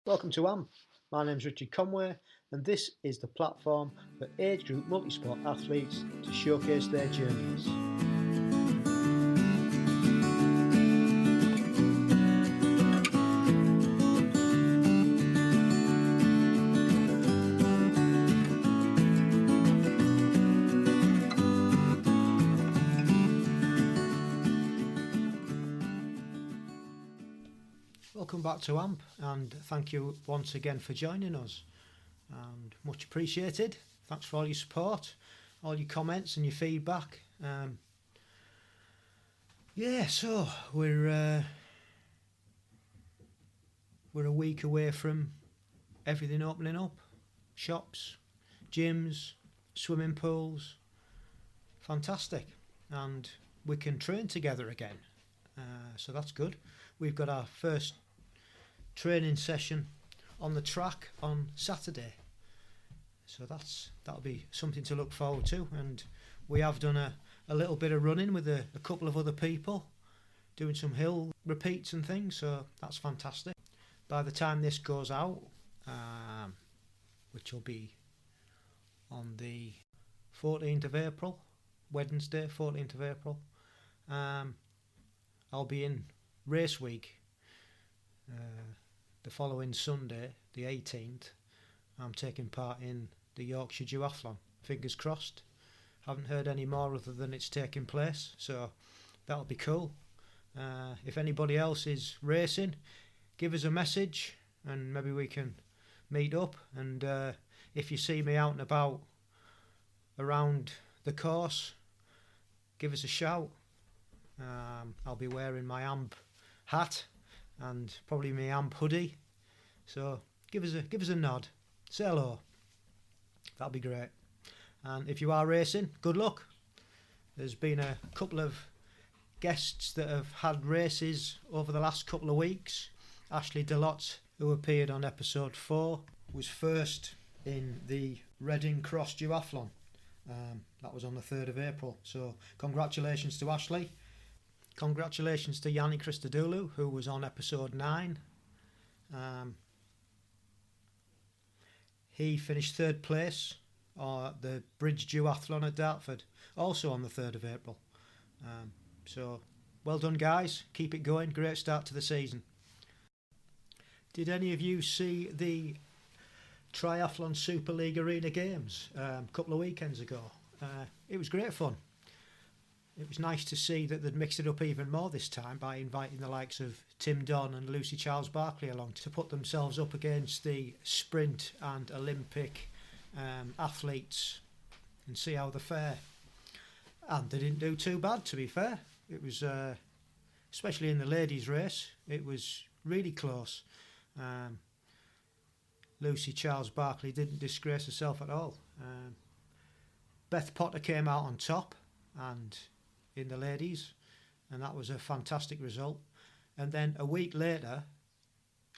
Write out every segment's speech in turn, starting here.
Welcome to AMP. My name's Richard Conway, and this is the platform for age group multisport athletes to showcase their journeys. Welcome back to AMP, and thank you once again for joining us, and much appreciated. Thanks for all your support, all your comments and your feedback. So we're a week away from everything opening up. Shops, gyms, swimming pools, fantastic, and we can train together again, so that's good. We've got our first training session on the track on Saturday, so that'll be something to look forward to. And we have done a little bit of running with a couple of other people, doing some hill repeats and things, so that's fantastic. By the time this goes out, which will be on the 14th of April, Wednesday 14th of April, I'll be in race week. The following Sunday, the 18th, I'm taking part in the Yorkshire Duathlon. Fingers crossed. Haven't heard any more other than it's taking place, so that'll be cool. If anybody else is racing, give us a message and maybe we can meet up. And if you see me out and about around the course, give us a shout. I'll be wearing my AMP hat and probably my AMP hoodie, so give us a nod, say hello, that'll be great. And if you are racing, good luck. There's been a couple of guests that have had races over the last couple of weeks. Ashley Delott, who appeared on episode 4, was first in the Reading Cross Duathlon. That was on the 3rd of April, so congratulations to Ashley. Congratulations to Yanni Christodoulou, who was on episode 9. He finished 3rd place at the Bridge Duathlon at Dartford, also on the 3rd of April. So well done, guys. Keep it going. Great start to the season. Did any of you see the Triathlon Super League Arena Games a couple of weekends ago? It was great fun. It was nice to see that they'd mixed it up even more this time by inviting the likes of Tim Don and Lucy Charles-Barclay along to put themselves up against the sprint and Olympic athletes and see how they fare. And they didn't do too bad, to be fair. It was, especially in the ladies' race, it was really close. Lucy Charles-Barclay didn't disgrace herself at all. Beth Potter came out on top and in the ladies, and that was a fantastic result. And then a week later,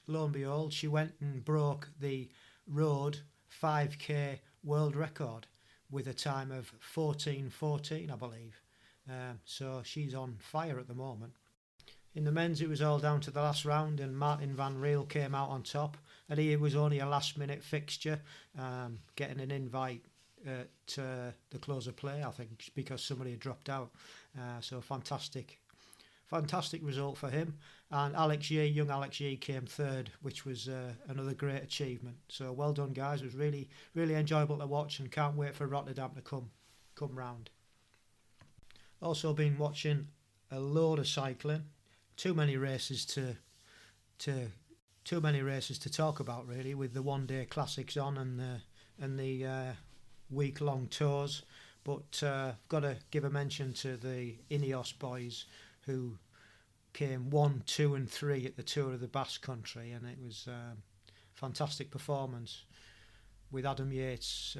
lo and behold, she went and broke the road 5k world record with a time of 14:14, I believe. So she's on fire at the moment. In the men's, it was all down to the last round, and Martin van Riel came out on top, and he was only a last minute fixture, getting an invite at the close of play, I think, because somebody had dropped out. So fantastic result for him. And young Alex Yee came 3rd, which was another great achievement. So well done, guys. It was really, really enjoyable to watch, and can't wait for Rotterdam to come round. Also been watching a load of cycling. Too many races to talk about, really, with the one-day classics on and the week-long tours. But I've got to give a mention to the Ineos boys, who came 1, 2 and 3 at the Tour of the Basque Country, and it was a fantastic performance, with Adam Yates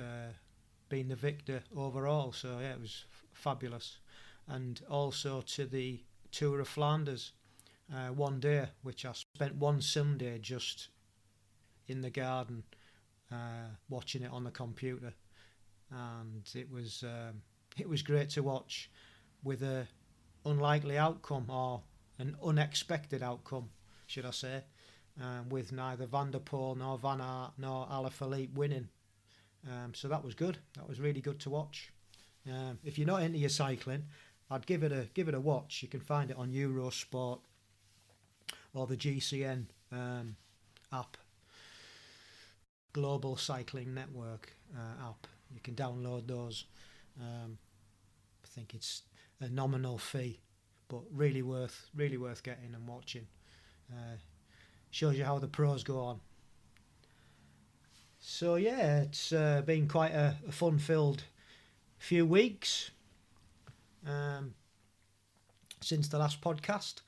being the victor overall. So yeah, it was fabulous. And also to the Tour of Flanders, one day, which I spent one Sunday just in the garden watching it on the computer, and it was great to watch, with a unlikely outcome, or an unexpected outcome, should I say. with neither Van der Poel nor Van Aert nor Alaphilippe winning. So that was good. That was really good to watch. If you're not into your cycling, I'd give it a watch. You can find it on Eurosport or the GCN app, Global Cycling Network app. You can download those. I think it's a nominal fee, but really worth getting and watching. Shows you how the pros go on. So yeah, it's been quite a fun-filled few weeks since the last podcast,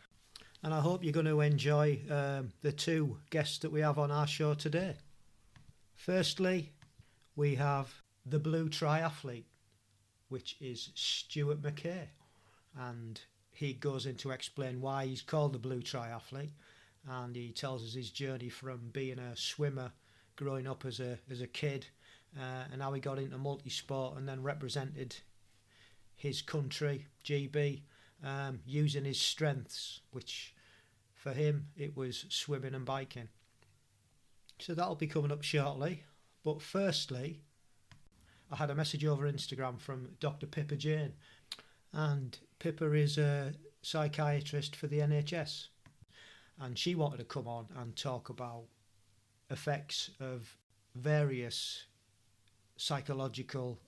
and I hope you're going to enjoy the two guests that we have on our show today. Firstly, we have the Blue Triathlete, which is Stuart Mackay, and he goes in to explain why he's called the Blue Triathlete, and he tells us his journey from being a swimmer growing up as a kid, and how he got into multisport and then represented his country, GB, using his strengths, which for him it was swimming and biking. So that'll be coming up shortly. But firstly, I had a message over Instagram from Dr. Pippa Jayne, and Pippa is a psychiatrist for the NHS, and she wanted to come on and talk about effects of various psychological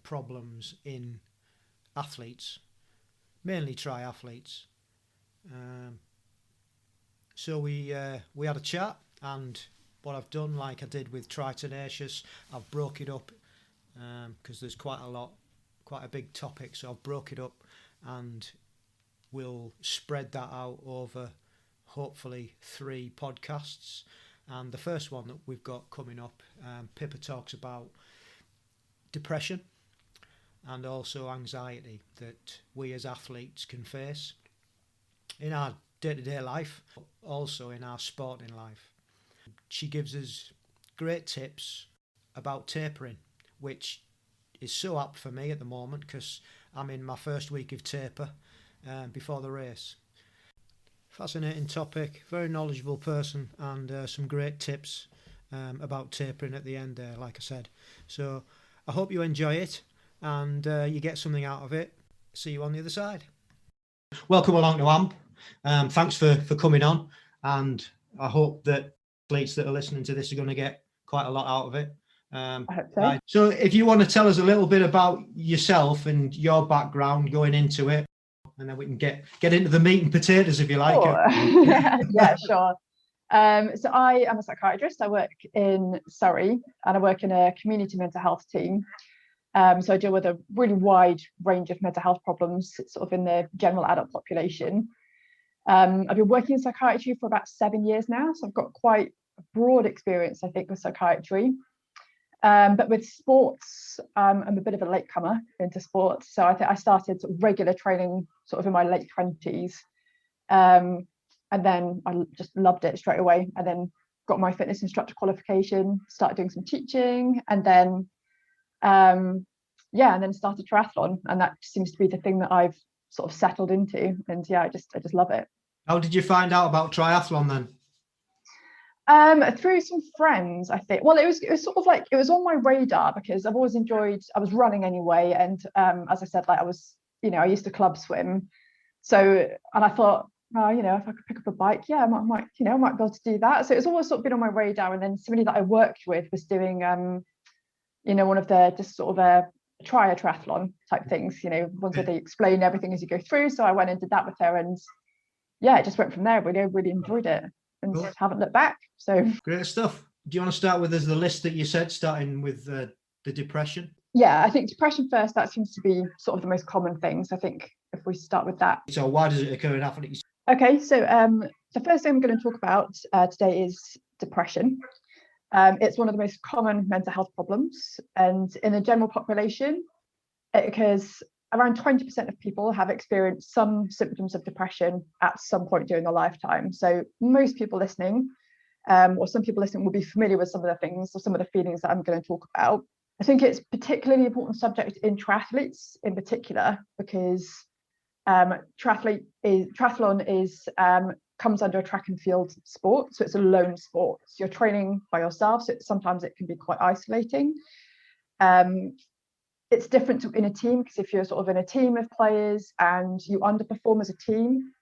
problems in athletes, mainly triathletes. So we had a chat, and what I've done, like I did with Triathlon, I've broke it up because there's quite a big topic, so I've broke it up and we'll spread that out over hopefully 3 podcasts. And the first one that we've got coming up, Pippa talks about depression and also anxiety that we as athletes can face in our day-to-day life, but also in our sporting life. She gives us great tips about tapering, which is so apt for me at the moment because I'm in my first week of taper before the race. Fascinating topic, very knowledgeable person, and some great tips about tapering at the end there, like I said. So I hope you enjoy it and you get something out of it. See you on the other side. Welcome along to AMP. Thanks for coming on, and I hope that athletes that are listening to this are going to get quite a lot out of it. I hope so. So if you want to tell us a little bit about yourself and your background going into it, and then we can get into the meat and potatoes if you like. Sure. Yeah, sure. So I am a psychiatrist. I work in Surrey, and I work in a community mental health team. So I deal with a really wide range of mental health problems, sort of in the general adult population. I've been working in psychiatry for about 7 years now, so I've got quite a broad experience, I think, with psychiatry. But with sports, I'm a bit of a latecomer into sports. So I started sort of regular training sort of in my late 20s. And then I just loved it straight away. And then got my fitness instructor qualification, started doing some teaching, and then and then started triathlon. And that seems to be the thing that I've sort of settled into. And yeah, I just love it. How did you find out about triathlon then? Through some friends, I think. Well, it was sort of like, it was on my radar because I've always enjoyed, I was running anyway, and as I said, like I was, I used to club swim, so, and I thought, if I could pick up a bike, yeah, I might be able to do that. So it's always sort of been on my radar. And then somebody that I worked with was doing one of the just sort of a triathlon type things, ones where they explain everything as you go through. So I went and did that with her, and yeah, it just went from there. Really, really enjoyed it. And cool. Haven't looked back. So great stuff. Do you want to start with the list that you said, starting with the depression? Yeah, I think depression first. That seems to be sort of the most common things. I think if we start with that. So why does it occur in athletes? Okay, so the first thing I'm going to talk about today is depression. It's one of the most common mental health problems, and in the general population, it occurs. Around 20% of people have experienced some symptoms of depression at some point during their lifetime. So most people listening, or some people listening, will be familiar with some of the things or some of the feelings that I'm going to talk about. I think it's particularly important subject in triathletes in particular, because triathlon is comes under a track and field sport, so it's a lone sport. So you're training by yourself, so sometimes it can be quite isolating. It's different in a team, because if you're sort of in a team of players and you underperform as a team,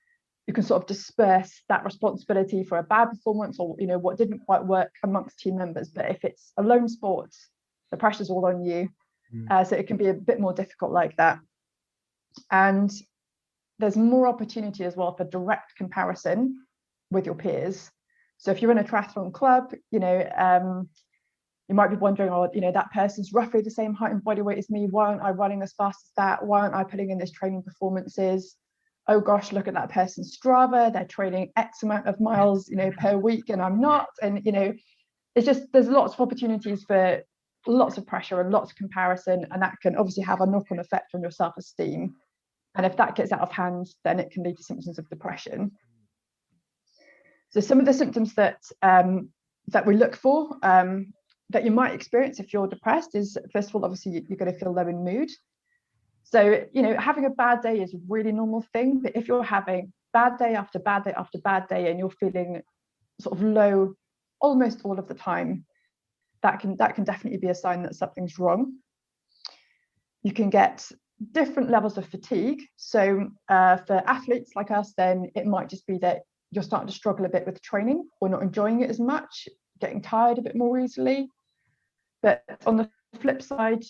you can sort of disperse that responsibility for a bad performance, or what didn't quite work amongst team members. But if it's a lone sport, the pressure's all on you. So it can be a bit more difficult like that. And there's more opportunity as well for direct comparison with your peers. So if you're in a triathlon club, you might be wondering, that person's roughly the same height and body weight as me. Why aren't I running as fast as that? Why aren't I putting in this training performances? Oh gosh, look at that person's Strava. They're training X amount of miles, per week, and I'm not. And, it's just, there's lots of opportunities for lots of pressure and lots of comparison. And that can obviously have a knock-on effect on your self-esteem. And if that gets out of hand, then it can lead to symptoms of depression. So some of the symptoms that we look for, that you might experience if you're depressed, is, first of all, obviously you're going to feel low in mood. So, having a bad day is a really normal thing. But if you're having bad day after bad day after bad day, and you're feeling sort of low almost all of the time, that can definitely be a sign that something's wrong. You can get different levels of fatigue. So for athletes like us, then it might just be that you're starting to struggle a bit with training, or not enjoying it as much, getting tired a bit more easily. But on the flip side,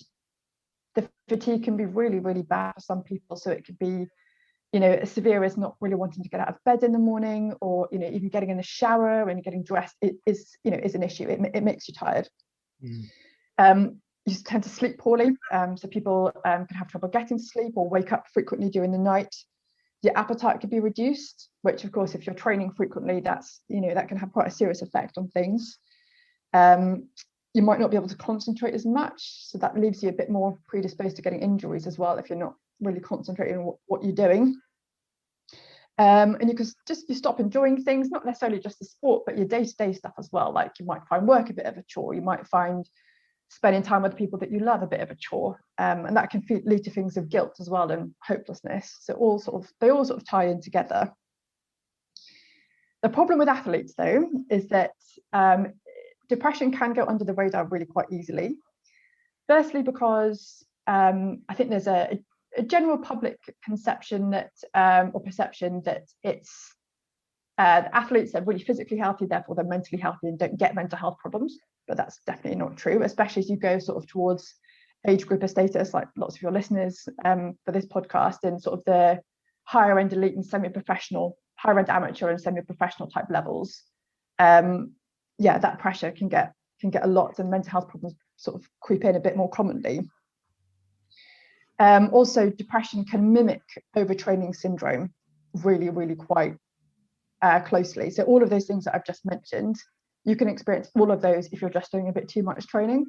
the fatigue can be really, really bad for some people. So it could be, as severe as not really wanting to get out of bed in the morning, or, even getting in the shower and getting dressed is an issue. It makes you tired. You tend to sleep poorly. So people can have trouble getting to sleep, or wake up frequently during the night. Your appetite could be reduced, which, of course, if you're training frequently, that's, that can have quite a serious effect on things. You might not be able to concentrate as much, so that leaves you a bit more predisposed to getting injuries as well, if you're not really concentrating on what you're doing. And you stop enjoying things, not necessarily just the sport, but your day-to-day stuff as well. Like, you might find work a bit of a chore, you might find spending time with the people that you love a bit of a chore, and that can lead to things of guilt as well, and hopelessness. So they all sort of tie in together. The problem with athletes, though, is that depression can go under the radar really quite easily. Firstly, because I think there's a general public conception that, or perception that it's athletes are really physically healthy, therefore they're mentally healthy and don't get mental health problems. But that's definitely not true, especially as you go sort of towards age grouper status, like lots of your listeners for this podcast, in sort of the higher end elite and semi-professional, higher end amateur and semi-professional type levels. That pressure can get a lot, and mental health problems sort of creep in a bit more commonly. Also, depression can mimic overtraining syndrome really, really quite closely. So all of those things that I've just mentioned, you can experience all of those if you're just doing a bit too much training.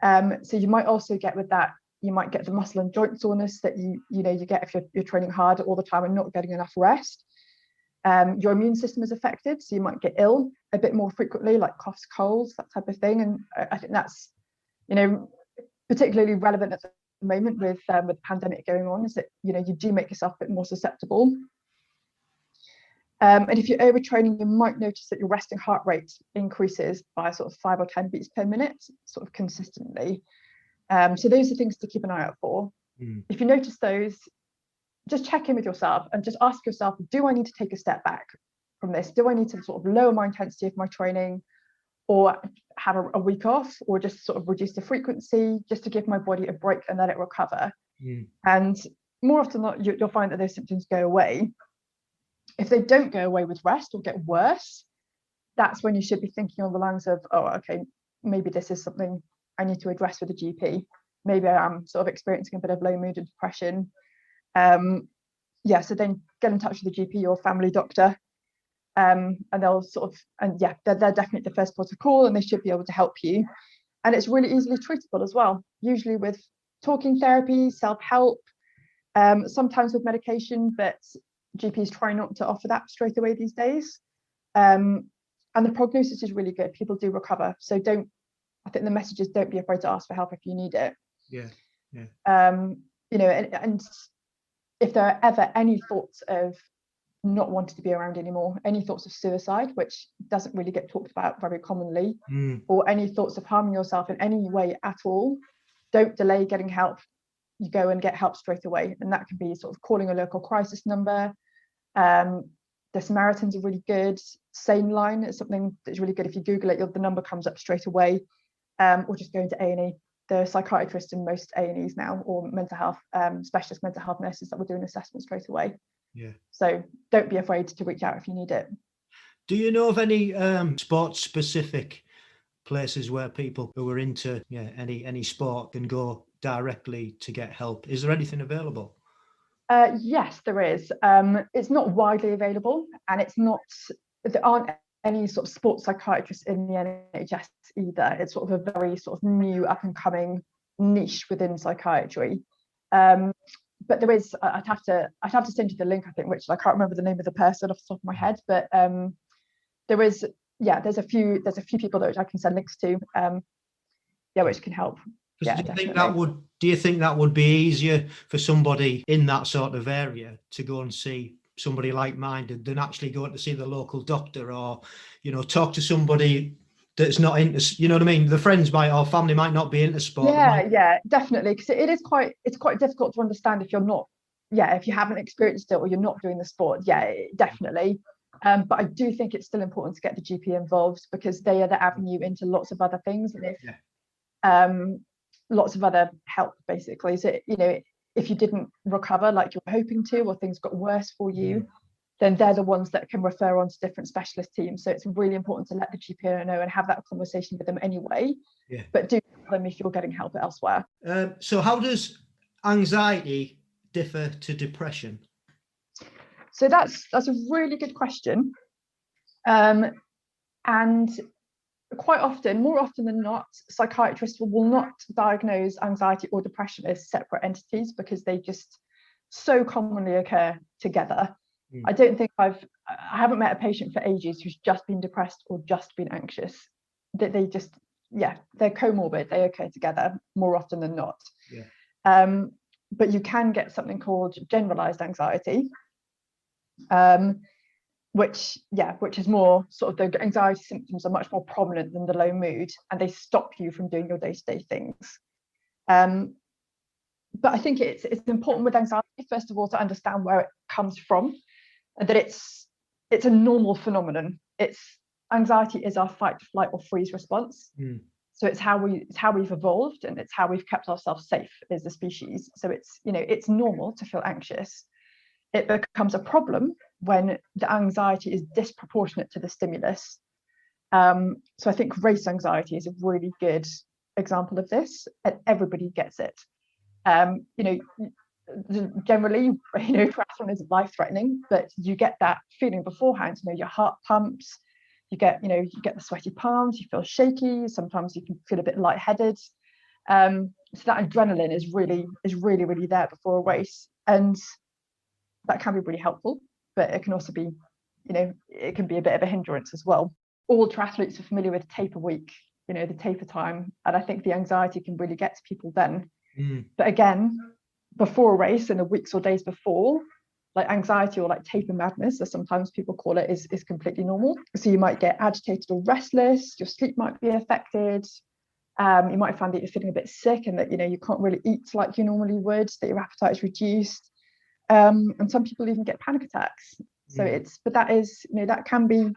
So you might also get with that, you might get the muscle and joint soreness that you get if you're training hard all the time and not getting enough rest. Your immune system is affected, so you might get ill a bit more frequently, like coughs, colds, that type of thing. And I think that's, particularly relevant at the moment with the pandemic going on, is that you do make yourself a bit more susceptible. And if you're overtraining, you might notice that your resting heart rate increases by sort of 5 or 10 beats per minute, sort of consistently. So those are things to keep an eye out for. If you notice those, just check in with yourself and just ask yourself, do I need to take a step back from this? Do I need to sort of lower my intensity of my training, or have a week off, or just sort of reduce the frequency just to give my body a break and let it recover? And more often than not, you'll find that those symptoms go away. If they don't go away with rest or get worse, that's when you should be thinking on the lines of, oh, okay, maybe this is something I need to address with a GP. Maybe I am sort of experiencing a bit of low mood and depression. So then get in touch with the GP or family doctor, and they'll they're definitely the first port of call, and they should be able to help you. And it's really easily treatable as well, usually with talking therapy, self-help, sometimes with medication, but GPs try not to offer that straight away these days. And the prognosis is really good. People do recover. So I think the message is, don't be afraid to ask for help if you need it. And if there are ever any thoughts of not wanting to be around anymore. Any thoughts of suicide, which doesn't really get talked about very commonly, or any thoughts of harming yourself in any way at all, don't delay getting help. You go and get help straight away. And that can be sort of calling a local crisis number. The Samaritans are really good. Sane Line is something that's really good. If you Google it, the number comes up straight away. Or just going to A&E. There are psychiatrists in most A&Es now, or mental health specialist mental health nurses that will do an assessment straight away. Yeah. So don't be afraid to reach out if you need it. Do you know of any sports specific places where people who are into any sport can go directly to get help? Is there anything available? Yes, there is. It's not widely available, and there aren't any sort of sports psychiatrists in the NHS either. It's sort of a very sort of new up and coming niche within psychiatry. But there is, I'd have to send you the link, I think, which I can't remember the name of the person off the top of my head, but there's a few people that I can send links to, which can help. Yeah, do you think that would be easier for somebody in that sort of area to go and see somebody like-minded than actually going to see the local doctor, or talk to somebody that's not into, you know what I mean? The friends or family might not be into sport. Yeah, definitely, because it's quite difficult to understand if you're not, if you haven't experienced it or you're not doing the sport. Definitely. But I do think it's still important to get the GP involved, because they are the avenue into lots of other things, and lots of other help, basically. So if you didn't recover like you were hoping to, or things got worse for you, then they're the ones that can refer on to different specialist teams. So it's really important to let the GP know and have that conversation with them anyway. But do tell them if you're getting help elsewhere. So how does anxiety differ to depression? So that's a really good question. And quite often, more often than not, psychiatrists will not diagnose anxiety or depression as separate entities, because they just so commonly occur together. I don't think I haven't met a patient for ages who's just been depressed or just been anxious. That they just, they're comorbid. They occur together more often than not. But you can get something called generalized anxiety, which is more sort of, the anxiety symptoms are much more prominent than the low mood, and they stop you from doing your day-to-day things. But I think it's important with anxiety, first of all, to understand where it comes from, and that it's a normal phenomenon. Anxiety is our fight, flight, or freeze response. So it's how we've evolved, and it's how we've kept ourselves safe as a species. So it's normal to feel anxious. It becomes a problem when the anxiety is disproportionate to the stimulus. So I think race anxiety is a really good example of this, and everybody gets it. Generally, triathlon is life-threatening, but you get that feeling beforehand. Your heart pumps, you get the sweaty palms, you feel shaky, sometimes you can feel a bit lightheaded. So that adrenaline is really there before a race, and that can be really helpful, but it can also be, it can be a bit of a hindrance as well. All triathletes are familiar with taper week, the taper time, and I think the anxiety can really get to people then. But again, before a race and the weeks or days before, like anxiety, or like taper madness, as sometimes people call it, is completely normal. So you might get agitated or restless, your sleep might be affected, you might find that you're feeling a bit sick, and that you can't really eat like you normally would, that your appetite is reduced, and some people even get panic attacks. So that can be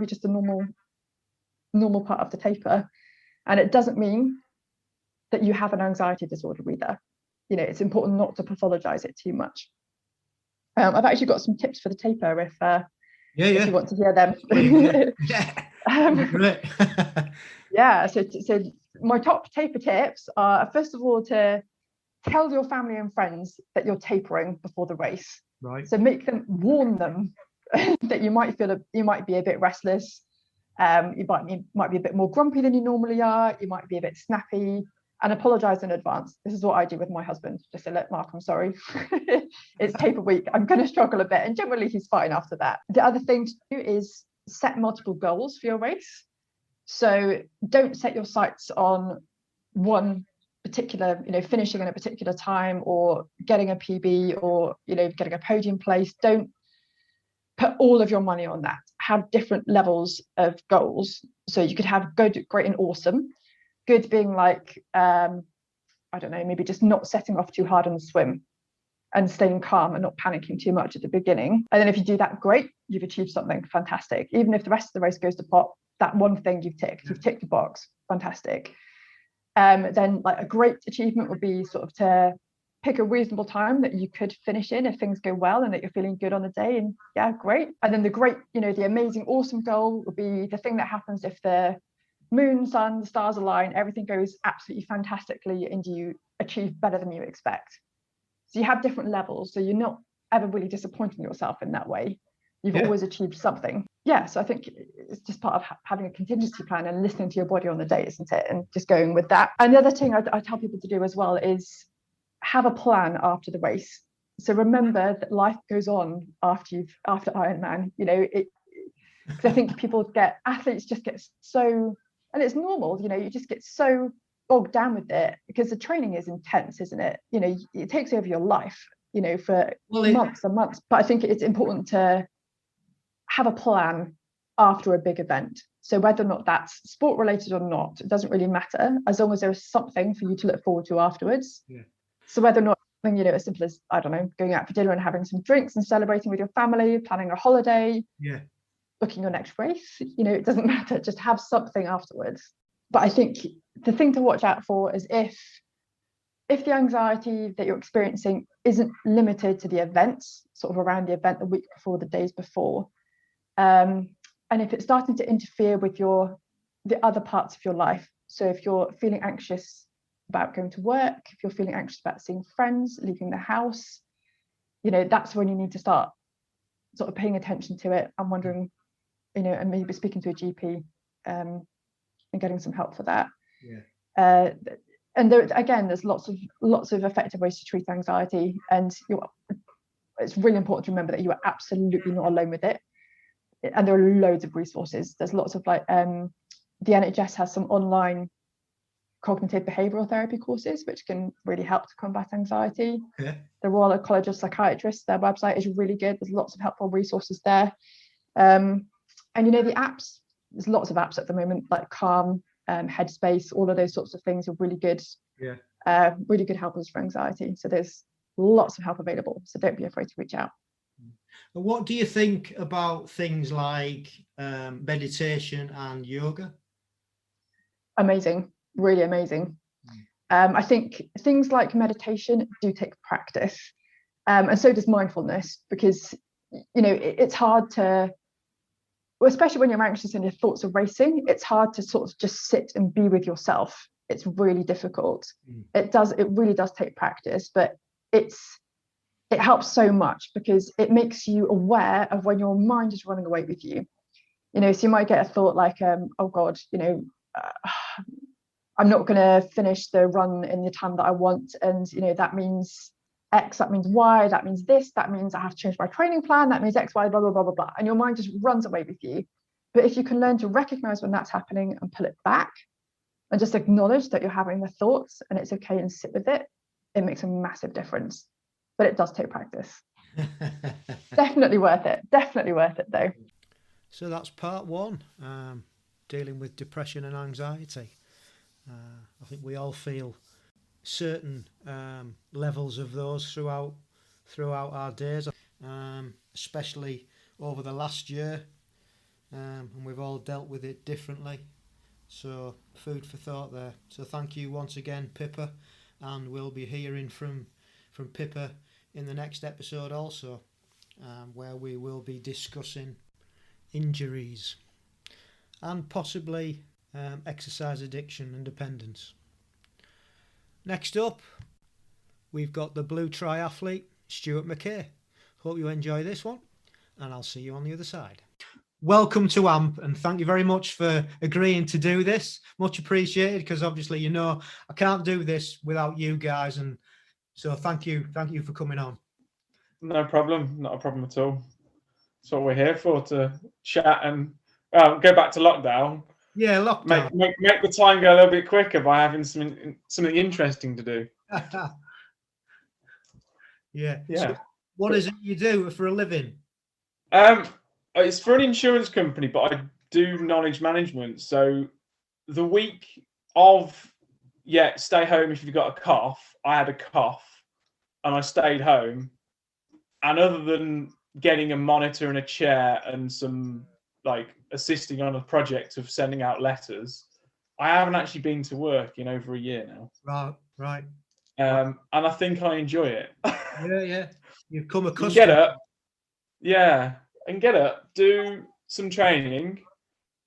just a normal part of the taper, and it doesn't mean that you have an anxiety disorder either. It's important not to pathologize it too much. I've actually got some tips for the taper if you want to hear them. So my top taper tips are, first of all, to tell your family and friends that you're tapering before the race. Right. So warn them that you might be a bit restless. You might be a bit more grumpy than you normally are. You might be a bit snappy, and apologize in advance. This is what I do with my husband. Just to let Mark, I'm sorry. It's taper week. I'm going to struggle a bit, and generally he's fine after that. The other thing to do is set multiple goals for your race. So don't set your sights on one particular, finishing in a particular time, or getting a PB, or getting a podium place. Don't put all of your money on that. Have different levels of goals. So you could have good, great, and awesome. Good being like, I don't know, maybe just not setting off too hard on the swim and staying calm and not panicking too much at the beginning. And then if you do that, great, you've achieved something fantastic. Even if the rest of the race goes to pot, that one thing you've ticked the box, fantastic. Then like a great achievement would be sort of to pick a reasonable time that you could finish in if things go well and that you're feeling good on the day, and yeah, great. And then the great, the amazing, awesome goal would be the thing that happens if the moon, sun, the stars align, everything goes absolutely fantastically and you achieve better than you expect. So you have different levels, so you're not ever really disappointing yourself in that way. You've always achieved something. Yeah, so I think it's just part of having a contingency plan and listening to your body on the day, isn't it? And just going with that. And the other thing I tell people to do as well is have a plan after the race. So remember that life goes on after Ironman. Because I think athletes just get so, and it's normal, you just get so bogged down with it because the training is intense, isn't it? It takes over your life, for months and months. But I think it's important to have a plan after a big event. So whether or not that's sport related or not, it doesn't really matter, as long as there's something for you to look forward to afterwards. Yeah. So whether or not, as simple as, I don't know, going out for dinner and having some drinks and celebrating with your family, planning a holiday, booking your next race, it doesn't matter, just have something afterwards. But I think the thing to watch out for is if the anxiety that you're experiencing isn't limited to the events, sort of around the event, the week before, the days before, and if it's starting to interfere with the other parts of your life. So if you're feeling anxious about going to work, if you're feeling anxious about seeing friends, leaving the house, that's when you need to start sort of paying attention to it and wondering, and maybe speaking to a GP and getting some help for that. Yeah. And there's lots of effective ways to treat anxiety, and it's really important to remember that you are absolutely not alone with it. And there are loads of resources. There's lots of the NHS has some online cognitive behavioural therapy courses which can really help to combat anxiety. Yeah. The Royal College of Psychiatrists, their website is really good. There's lots of helpful resources there. And the apps, there's lots of apps at the moment, like Calm, Headspace, all of those sorts of things are really good. Yeah. Really good helpers for anxiety. So there's lots of help available. So don't be afraid to reach out. What do you think about things like meditation and yoga? Amazing, really amazing. I think things like meditation do take practice, and so does mindfulness, because it's hard to, especially when you're anxious and your thoughts are racing, it's hard to sort of just sit and be with yourself. It's really difficult. It really does take practice, but it helps so much because it makes you aware of when your mind is running away with you. So you might get a thought like, oh God, I'm not going to finish the run in the time that I want. And, that means X, that means Y, that means this, that means I have to change my training plan, that means X, Y, blah, blah, blah, blah, blah. And your mind just runs away with you. But if you can learn to recognize when that's happening and pull it back and just acknowledge that you're having the thoughts and it's okay and sit with it, it makes a massive difference. But it does take practice. Definitely worth it though. So that's part one, dealing with depression and anxiety. I think we all feel certain levels of those throughout our days, especially over the last year, and we've all dealt with it differently. So food for thought there. So thank you once again, Pippa, and we'll be hearing from Pippa in the next episode also, where we will be discussing injuries and possibly exercise addiction and dependence. Next up, we've got the blue triathlete, Stuart Mackay. Hope you enjoy this one, and I'll see you on the other side. Welcome to AMP, and thank you very much for agreeing to do this. Much appreciated, because obviously, I can't do this without you guys, and so thank you for coming on. No problem, not a problem at all. That's what we're here for, to chat and go back to lockdown. Yeah, lockdown. Make the time go a little bit quicker by having something interesting to do. Yeah. So what is it you do for a living? It's for an insurance company, but I do knowledge management. So the week of, stay home if you've got a cough, I had a cough and I stayed home. And other than getting a monitor and a chair and some like assisting on a project of sending out letters, I haven't actually been to work in over a year now. Right. And I think I enjoy it. Yeah. You've come accustomed. Get up. Yeah. And get up, do some training,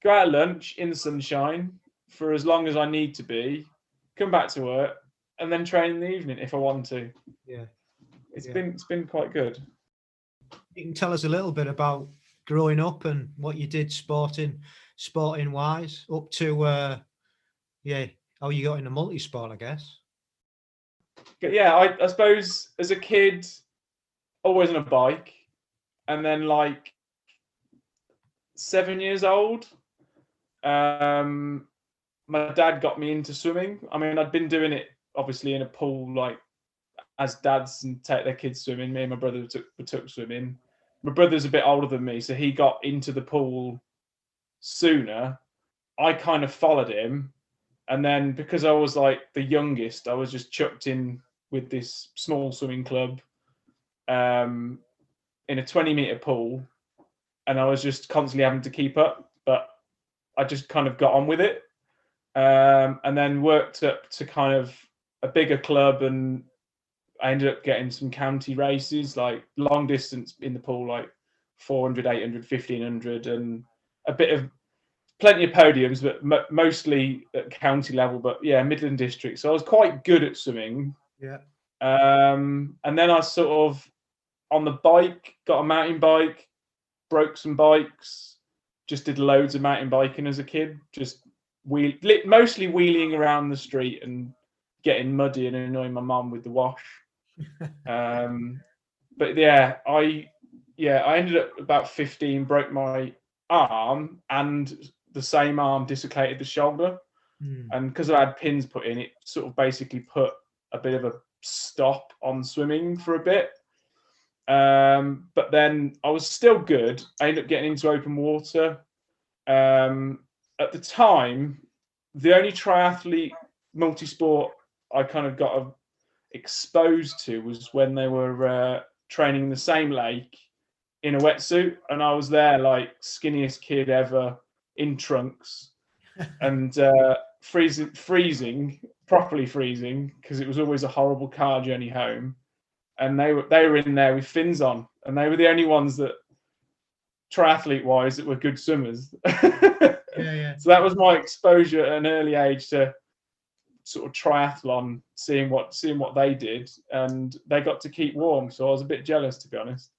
go out at lunch in the sunshine for as long as I need to be, come back to work, and then train in the evening if I want to. Yeah. It's been quite good. You can tell us a little bit about growing up and what you did sporting wise, up to how you got into multisport, I guess. But yeah, I suppose as a kid, always on a bike, and then like 7 years old, my dad got me into swimming. I mean, I'd been doing it obviously in a pool, like as dads and take their kids swimming. Me and my brother took swimming. My brother's a bit older than me, so he got into the pool sooner. I kind of followed him, and then because I was like the youngest, I was just chucked in with this small swimming club in a 20-meter pool, and I was just constantly having to keep up, but I just kind of got on with it, and then worked up to kind of a bigger club, and I ended up getting some county races, like long distance in the pool, like 400, 800, 1500, and plenty of podiums, but mostly at county level. But yeah, Midland District. So I was quite good at swimming. Yeah. And then I sort of, on the bike, got a mountain bike, broke some bikes, just did loads of mountain biking as a kid, just mostly wheeling around the street and getting muddy and annoying my mum with the wash. But yeah, I ended up about 15, broke my arm, and the same arm dislocated the shoulder. And because I had pins put in, it sort of basically put a bit of a stop on swimming for a bit. But then I was still good. I ended up getting into open water. At the time, the only triathlete multisport I kind of got exposed to was when they were training in the same lake in a wetsuit, and I was there like skinniest kid ever in trunks and freezing, properly freezing, because it was always a horrible car journey home, and they were in there with fins on, and they were the only ones that triathlete wise that were good swimmers. Yeah. So that was my exposure at an early age to sort of triathlon, seeing what they did, and they got to keep warm, so I was a bit jealous, to be honest.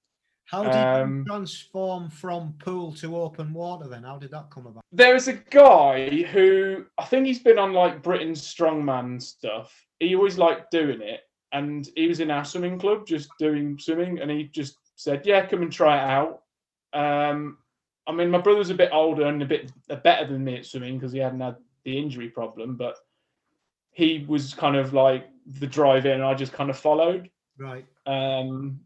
How did you transform from pool to open water then? How did that come about? There was a guy who, I think he's been on like Britain's Strongman stuff. He always liked doing it, and he was in our swimming club just doing swimming, and he just said, yeah, come and try it out. I mean, my brother was a bit older and a bit better than me at swimming because he hadn't had the injury problem, but he was kind of like the drive in, and I just kind of followed. Right. And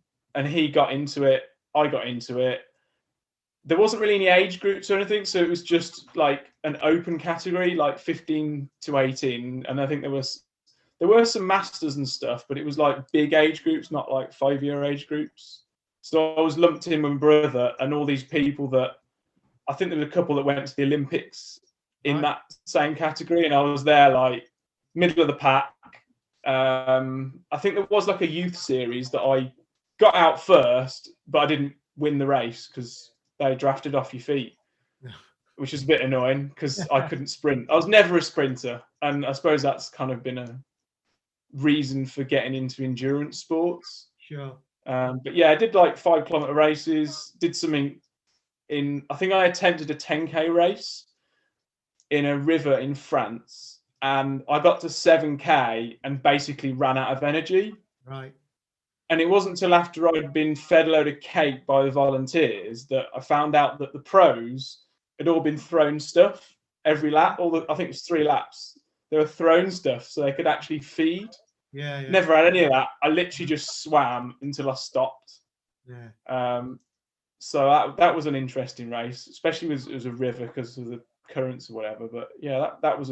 he got into it. I got into it. There wasn't really any age groups or anything, so it was just like an open category, like 15 to 18. And I think there were some masters and stuff, but it was like big age groups, not like 5-year age groups. So I was lumped in with my brother and all these people that, I think there was a couple that went to the Olympics in that same category, and I was there like middle of the pack. I think there was like a youth series that I got out first, but I didn't win the race because they drafted off your feet, which is a bit annoying because I couldn't sprint. I was never a sprinter, and I suppose that's kind of been a reason for getting into endurance sports. Sure. But yeah, I did like 5-kilometer races, did something I think I attempted a 10K race in a river in France, and I got to 7K and basically ran out of energy. Right. And it wasn't until after I'd been fed a load of cake by the volunteers that I found out that the pros had all been thrown stuff every lap. I think it was 3 laps. They were thrown stuff so they could actually feed. Yeah. Never had any of that. I literally just swam until I stopped. Yeah. So that was an interesting race, especially as it was a river because of the currents or whatever. But yeah, that was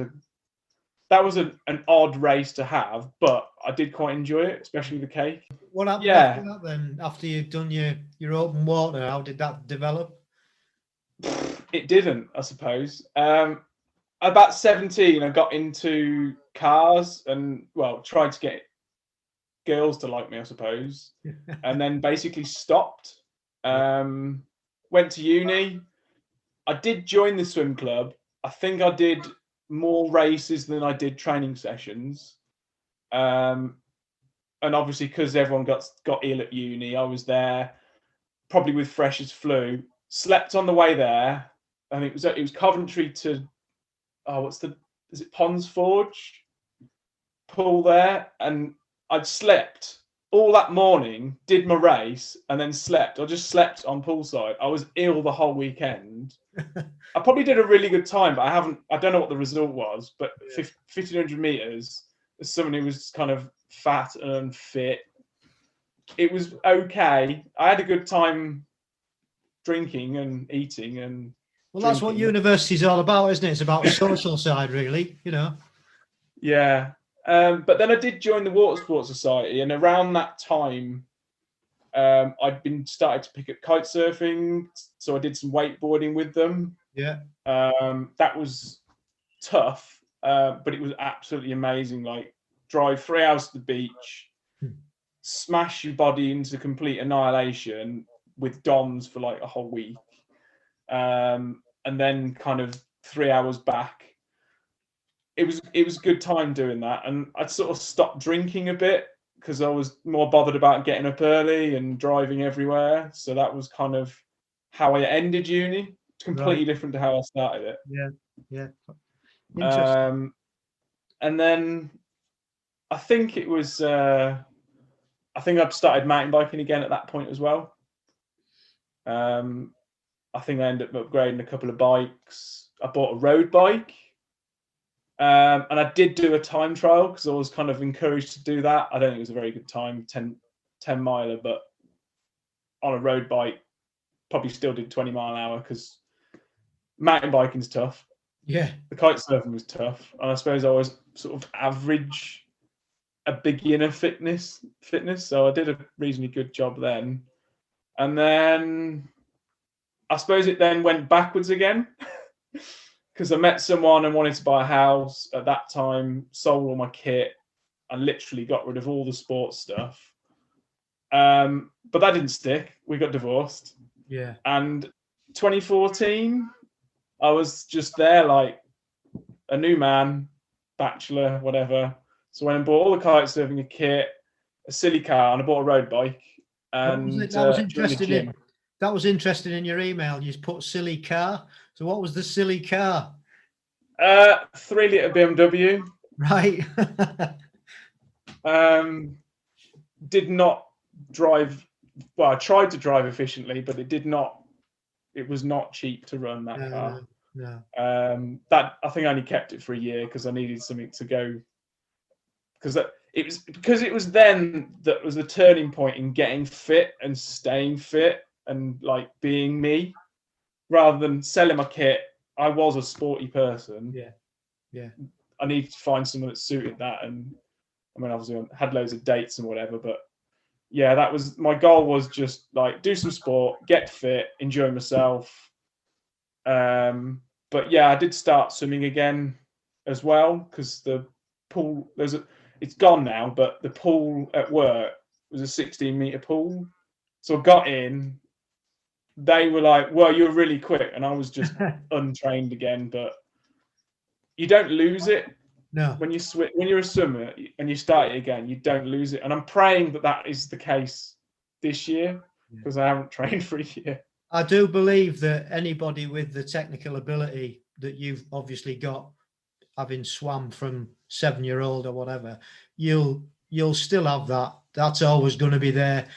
an odd race to have, but I did quite enjoy it, especially the cake. What happened Yeah. after that then? After you'd done your open water, how did that develop? It didn't, I suppose. About 17, I got into cars and, well, tried to get girls to like me, I suppose, and then basically stopped. Went to uni. I did join the swim club. I think I did more races than I did training sessions. And obviously, because everyone got ill at uni, I was there, probably with freshers flu. Slept on the way there, and it was Coventry to is it Ponds Forge pool there, and I'd slept all that morning, did my race, and then slept. I just slept on poolside. I was ill the whole weekend. I probably did a really good time, but I don't know what the result was. But 1,500 meters, as someone who was kind of fat and unfit, it was okay. I had a good time drinking and eating and. Well, that's what university's all about, isn't it? It's about the social side, really. Yeah. But then I did join the Water Sports Society, and around that time, I'd been started to pick up kite surfing, so I did some wakeboarding with them. Yeah. That was tough, but it was absolutely amazing. Like, drive 3 hours to the beach, smash your body into complete annihilation with DOMs for like a whole week, and then kind of 3 hours back. It was a good time doing that, and I sort of stopped drinking a bit because I was more bothered about getting up early and driving everywhere. So that was kind of how I ended uni. It's completely different to how I started it. Yeah. Interesting. And then I think it was. I think I'd started mountain biking again at that point as well. I think I ended up upgrading a couple of bikes. I bought a road bike. And I did do a time trial because I was kind of encouraged to do that. I don't think it was a very good time, 10 miler, but on a road bike, probably still did 20 mile an hour because mountain biking's tough. Yeah. The kite surfing was tough. And I suppose I was sort of average, a beginner fitness. So I did a reasonably good job then. And then I suppose it then went backwards again. Because I met someone and wanted to buy a house at that time, sold all my kit, and literally got rid of all the sports stuff. But that didn't stick. We got divorced. Yeah. And 2014, I was just there like a new man, bachelor, whatever. So I went and bought all the kite surfing kit, a silly car, and I bought a road bike. And that was interesting. That was interesting in your email. You put silly car. So what was the silly car? 3-litre BMW. Right. Did not drive. Well, I tried to drive efficiently, but it was not cheap to run that car. No. That I think I only kept it for a year because I needed something to go. Because it was then that was the turning point in getting fit and staying fit and like being me. Rather than selling my kit, I was a sporty person. Yeah. I needed to find someone that suited that, and I mean, obviously, I had loads of dates and whatever. But yeah, that was my goal. Was just like do some sport, get fit, enjoy myself. But yeah, I did start swimming again as well because the pool it's gone now, but the pool at work was a 16-meter pool, so I got in. They were like, well, you're really quick. And I was just untrained again. But you don't lose it. No. When you're a swimmer and you start it again, you don't lose it. And I'm praying that is the case this year because I haven't trained for a year. I do believe that anybody with the technical ability that you've obviously got, having swam from 7-year-old or whatever, you'll still have that. That's always going to be there.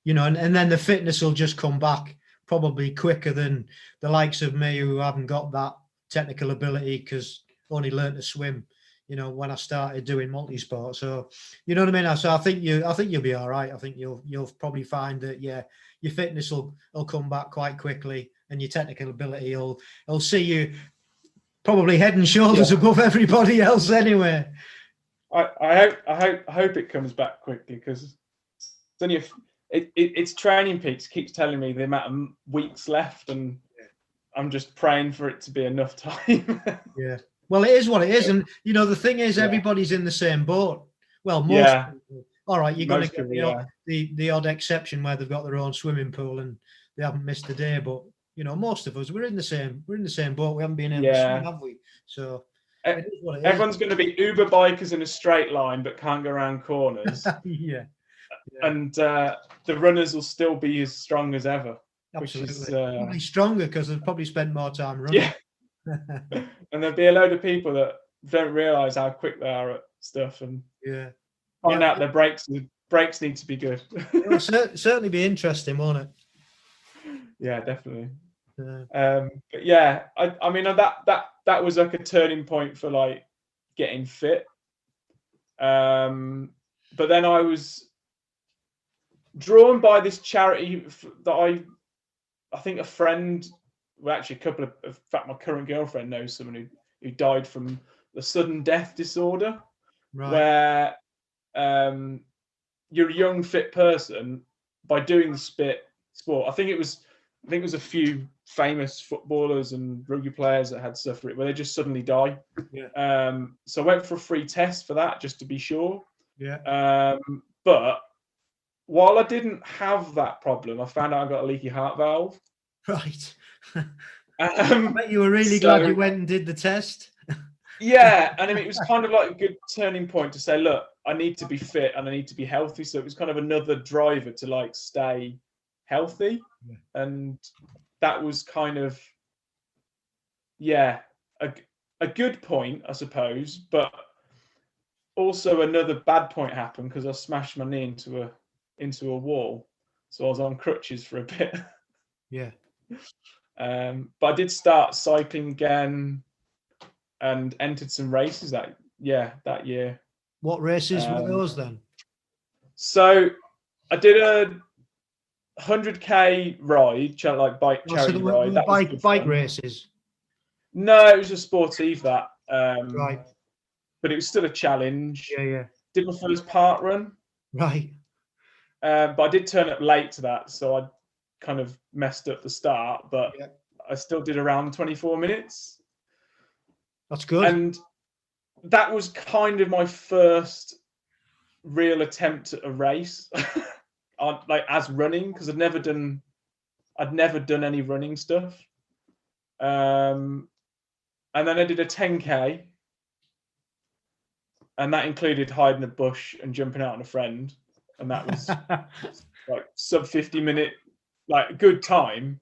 And then the fitness will just come back probably quicker than the likes of me who haven't got that technical ability because only learned to swim, you know, when I started doing multisport. So, you know what I mean? So I think you'll be all right. I think you'll probably find that, yeah, your fitness will come back quite quickly, and your technical ability will see you probably head and shoulders above everybody else anyway. I hope it comes back quickly, because it's only it's Training Peaks keeps telling me the amount of weeks left, and I'm just praying for it to be enough time. Yeah. Well, it is what it is, and you know the thing is, everybody's in the same boat. Well, most people. All right, you're going to get the odd exception where they've got their own swimming pool and they haven't missed a day, but you know, most of us we're in the same boat. We haven't been able to swim, have we? So it is what it everyone's going to be Uber bikers in a straight line, but can't go around corners. Yeah. And the runners will still be as strong as ever. Absolutely. Which is, probably stronger because they've probably spent more time running. Yeah. And there'll be a load of people that don't realise how quick they are at stuff, and find out their brakes need to be good. It'll certainly be interesting, won't it? Yeah, definitely. But yeah, I mean that was like a turning point for like getting fit. But then I was drawn by this charity that I think a friend, well, actually a couple of, in fact, my current girlfriend knows someone who died from the sudden death disorder, where you're a young fit person by doing the sport. I think it was a few famous footballers and rugby players that had suffered it, where they just suddenly die. Yeah. So I went for a free test for that just to be sure. Yeah. But while I didn't have that problem, I found out I got a leaky heart valve. Right. I bet you were really glad you went and did the test. Yeah, and I mean, it was kind of like a good turning point to say, look, I need to be fit and I need to be healthy. So it was kind of another driver to like stay healthy. Yeah. And that was kind of, a good point, I suppose. But also another bad point happened because I smashed my knee into a wall. So I was on crutches for a bit. Yeah. But I did start cycling again and entered some races that year. What races were those then? So I did a 100k ride, like bike charity ride. That bike races? No, it was a sportive that. Right. But it was still a challenge. Yeah. Did my first park run. Right. But I did turn up late to that, so I kind of messed up the start, but I still did around 24 minutes. That's good. And that was kind of my first real attempt at a race, like as running, because I'd never done any running stuff. And then I did a 10k, and that included hiding a bush and jumping out on a friend, and that was like sub 50 minute, like a good time,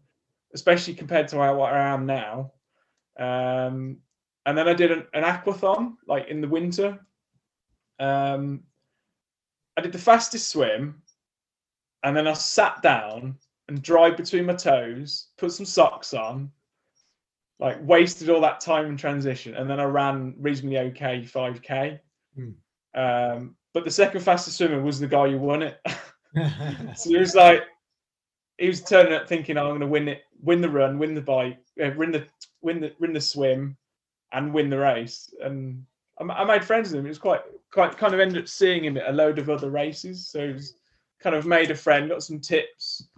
especially compared to where I am now. And then I did an aquathon, like in the winter. I did the fastest swim, and then I sat down and dried between my toes, put some socks on, like wasted all that time in transition, and then I ran reasonably okay 5k. But the second fastest swimmer was the guy who won it. So he was turning up thinking, I'm going to win the run, win the bike, win the swim, and win the race. And I made friends with him. It was quite kind of ended up seeing him at a load of other races. So it was kind of made a friend, got some tips,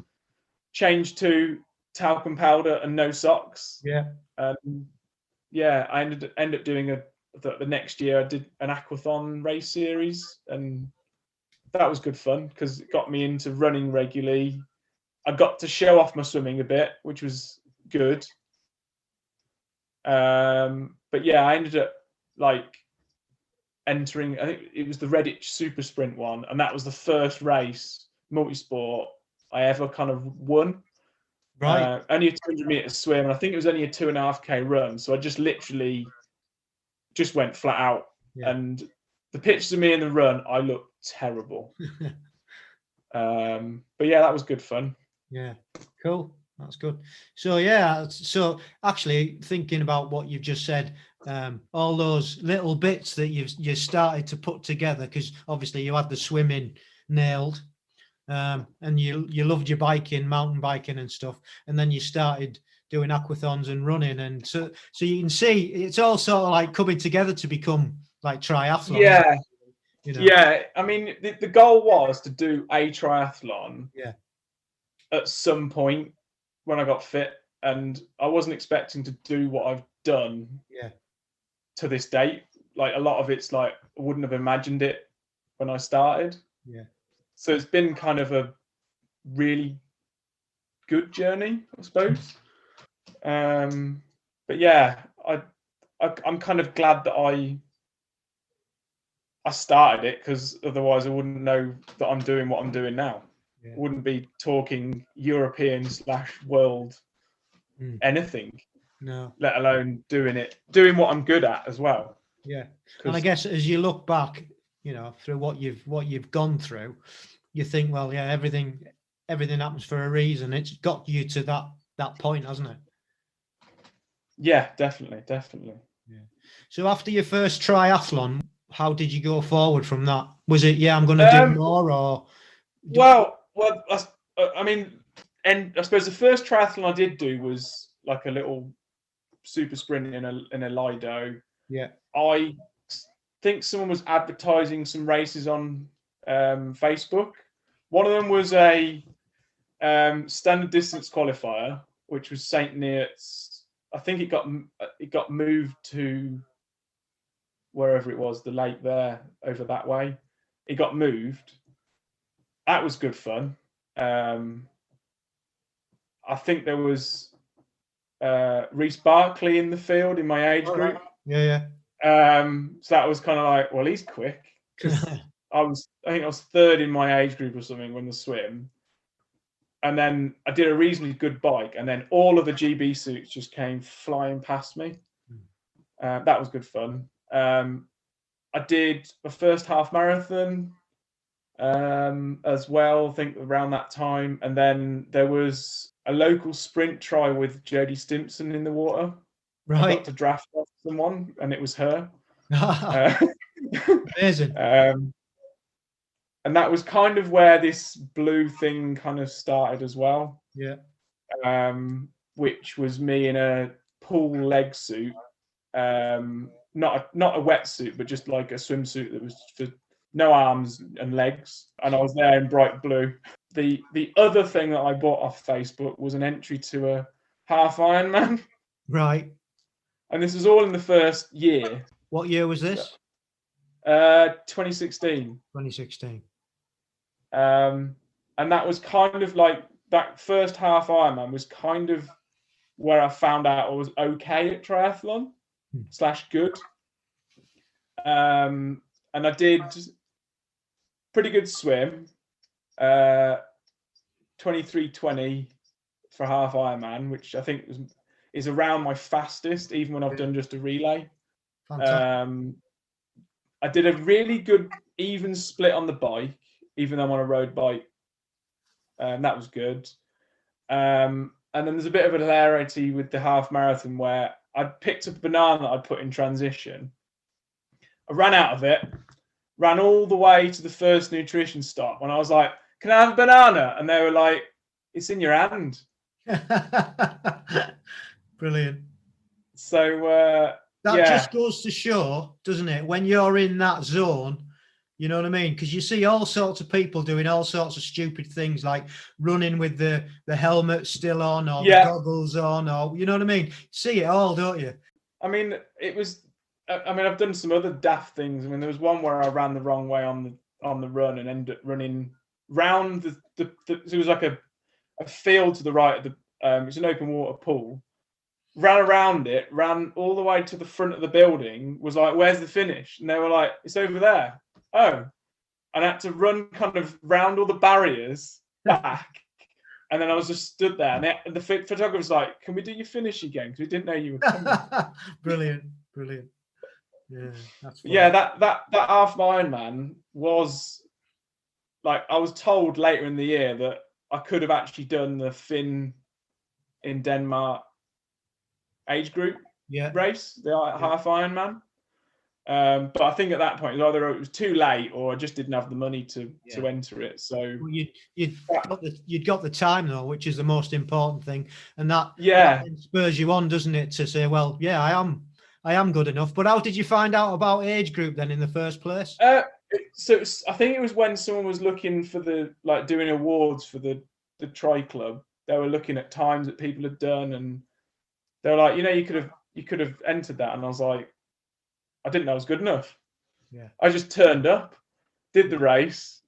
changed to talcum powder and no socks. Yeah. I ended up doing the next year I did an aquathon race series, and that was good fun because it got me into running regularly. I got to show off my swimming a bit, which was good. But yeah, I ended up like entering, I think it was the Redditch Super Sprint one, and that was the first race, multisport, I ever kind of won. Right. Only a 200 meter swim, and I think it was only a 2.5k run. So I just literally just went flat out. Yeah. And the pictures of me in the run, I looked terrible. But yeah, that was good fun. Yeah, cool. That's good. So yeah, so actually thinking about what you've just said, all those little bits that you started to put together, because obviously you had the swimming nailed, and you loved your biking, mountain biking and stuff, and then you started doing aquathons and running, and so you can see it's all sort of like coming together to become like triathlon. Yeah, you know? Yeah. I mean, the goal was to do a triathlon. Yeah. At some point when I got fit, and I wasn't expecting to do what I've done. Yeah. To this date, like a lot of it's like I wouldn't have imagined it when I started. Yeah. So it's been kind of a really good journey, I suppose. But yeah, I'm kind of glad that I started it, because otherwise I wouldn't know that I'm doing what I'm doing now. Yeah. Wouldn't be talking European/world anything. No. Let alone doing what I'm good at as well. Yeah. And I guess as you look back, through what you've gone through, you think, well, yeah, everything happens for a reason. It's got you to that point, hasn't it? Yeah, definitely. Yeah. So after your first triathlon, how did you go forward from that? Was it, I'm going to do more, or? Well, I mean, and I suppose the first triathlon I did do was like a little super sprint in a Lido. Yeah. I think someone was advertising some races on Facebook. One of them was a standard distance qualifier, which was St. Neots. I think it got moved to wherever it was, the lake there over that way. It got moved. That was good fun. I think there was Reece Barkley in the field in my age group. Yeah. So that was kind of like, well, he's quick, because I think I was third in my age group or something when the swim. And then I did a reasonably good bike, and then all of the GB suits just came flying past me. That was good fun. I did my first half marathon as well, I think around that time. And then there was a local sprint try with Jodie Stimpson in the water. Right. I got to draft off someone, and it was her. Amazing. And that was kind of where this blue thing kind of started as well. Yeah. Which was me in a pool leg suit, not a wetsuit, but just like a swimsuit that was for no arms and legs, and I was there in bright blue. The other thing that I bought off Facebook was an entry to a half Ironman. Right. And this was all in the first year. What year was this? 2016. 2016. And that was kind of like, that first half Ironman was kind of where I found out I was okay at triathlon / good. And I did pretty good swim, 23:20 for half Ironman, which I think is around my fastest, even when I've done just a relay. Fantastic. I did a really good even split on the bike, even though I'm on a road bike. That was good. And then there's a bit of a hilarity with the half marathon where I picked up a banana that I'd put in transition. I ran out of it, ran all the way to the first nutrition stop, and I was like, "Can I have a banana?" And they were like, "It's in your hand." Brilliant. So that just goes to show, doesn't it, when you're in that zone, you know what I mean? Because you see all sorts of people doing all sorts of stupid things, like running with the helmet still on, or the goggles on, or you know what I mean? See it all, don't you? I mean, I've done some other daft things. I mean, there was one where I ran the wrong way on the run and ended up running round the it was like a field to the right of the it's an open water pool. Ran around it, ran all the way to the front of the building, was like, "Where's the finish?" And they were like, "It's over there." Oh. And I had to run kind of round all the barriers back. And then I was just stood there. And the photographer was like, "Can we do your finish again? Because we didn't know you were coming." Brilliant. Yeah, that's fun. Yeah, that half Ironman was like, I was told later in the year that I could have actually done the Finn in Denmark age group. race, the half Ironman. But I think at that point either it was too late or I just didn't have the money to enter it. So well, you'd got the time though, which is the most important thing, and that then spurs you on, doesn't it, to say, well, yeah, I am good enough. But how did you find out about Agegroup then in the first place? So I think it was when someone was looking for doing awards for the Tri Club. They were looking at times that people had done, and they were like, you could have entered that, and I was like, I didn't know I was good enough. Yeah. I just turned up, did the race,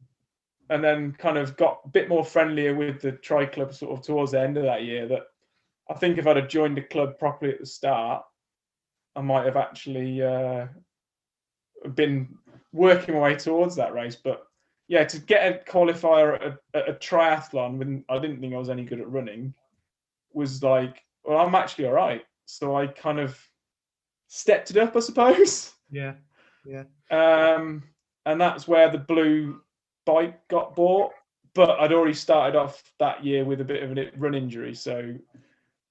and then kind of got a bit more friendlier with the Tri Club sort of towards the end of that year. That I think if I'd have joined the club properly at the start, I might have actually been working my way towards that race. But yeah, to get a qualifier at a triathlon when I didn't think I was any good at running was like, well, I'm actually all right. So I kind of stepped it up, I suppose. Yeah. And that's where the blue bike got bought. But I'd already started off that year with a bit of a run injury. So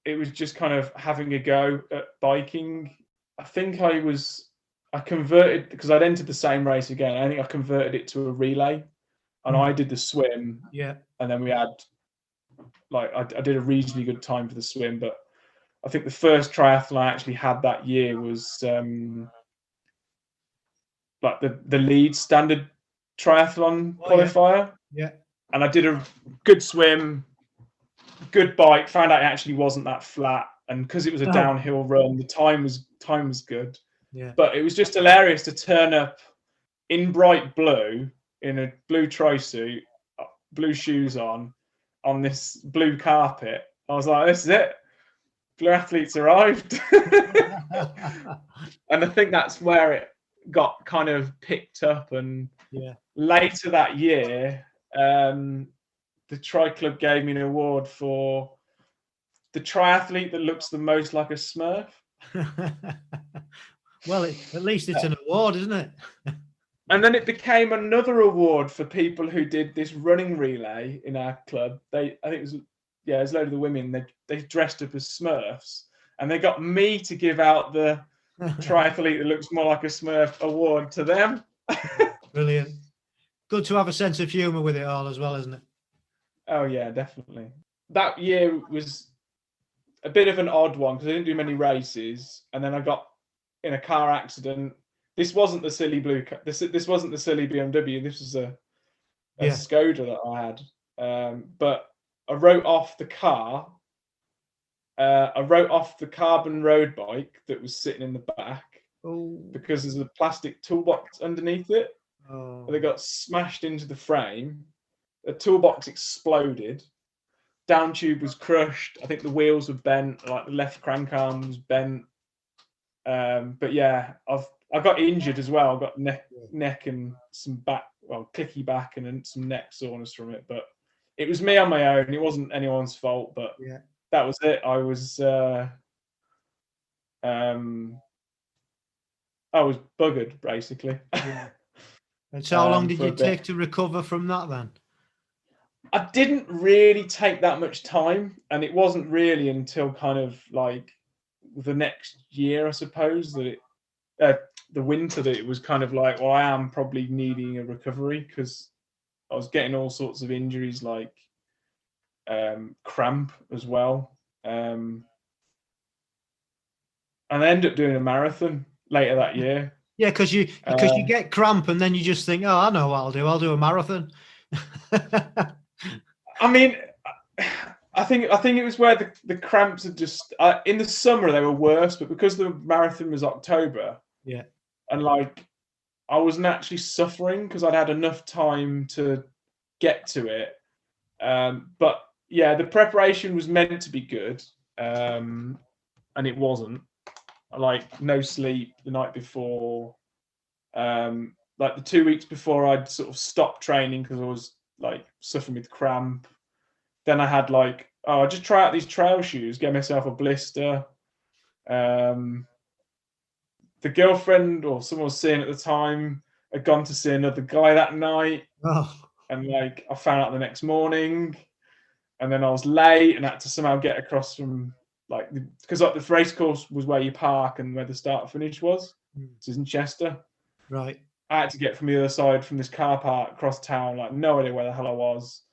it was just kind of having a go at biking. I think I converted, because I'd entered the same race again. I think I converted it to a relay, and I did the swim. Yeah. And then we had, I did a reasonably good time for the swim, but I think the first triathlon I actually had that year was the Leeds standard triathlon qualifier. Yeah. And I did a good swim, good bike, found out it actually wasn't that flat. And because it was a downhill run, the time was good. Yeah. But it was just hilarious to turn up in bright blue, in a blue tri-suit, blue shoes on this blue carpet. I was like, this is it. Blue athletes arrived. And I think that's where it got kind of picked up. And later that year, the Tri Club gave me an award for the triathlete that looks the most like a Smurf. Well, at least it's an award, isn't it? And then it became another award for people who did this running relay in our club. I think it was a load of the women. They dressed up as Smurfs, and they got me to give out the triathlete that looks more like a Smurf award to them. Brilliant. Good to have a sense of humour with it all as well, isn't it? Oh yeah, definitely. That year was a bit of an odd one because I didn't do many races, and then I got in a car accident. This wasn't the silly blue. This wasn't the silly BMW. This was a Skoda that I had. But I wrote off the car. I wrote off the carbon road bike that was sitting in the back because there's a plastic toolbox underneath it. They got smashed into the frame. The toolbox exploded. Down tube was crushed. I think the wheels were bent. Like the left crank arm was bent. But yeah, I got injured as well. I got neck and some back, clicky back and then some neck soreness from it. But it was me on my own. It wasn't anyone's fault. But that was it. I was buggered basically. Yeah. And so how long did you take to recover from that then? I didn't really take that much time, and it wasn't really until kind of like the next year, I suppose, that the winter that it was kind of like, well, I am probably needing a recovery because I was getting all sorts of injuries like cramp as well. And I ended up doing a marathon later that year. Yeah, because you get cramp and then you just think, oh, I know what I'll do. I'll do a marathon. I mean, I think it was where the cramps had just in the summer they were worse, but because the marathon was October, and like I wasn't actually suffering because I'd had enough time to get to it. But yeah, the preparation was meant to be good, and it wasn't. Like no sleep the night before, like the 2 weeks before I'd sort of stopped training because I was like suffering with cramp. Then I had like, I just try out these trail shoes, get myself a blister. The girlfriend or someone I was seeing at the time had gone to see another guy that night. And like I found out the next morning, and then I was late and had to somehow get across from like because like the race course was where you park and where the start and finish was. This is in Chester. Right. I had to get from the other side from this car park across town, like no idea where the hell I was.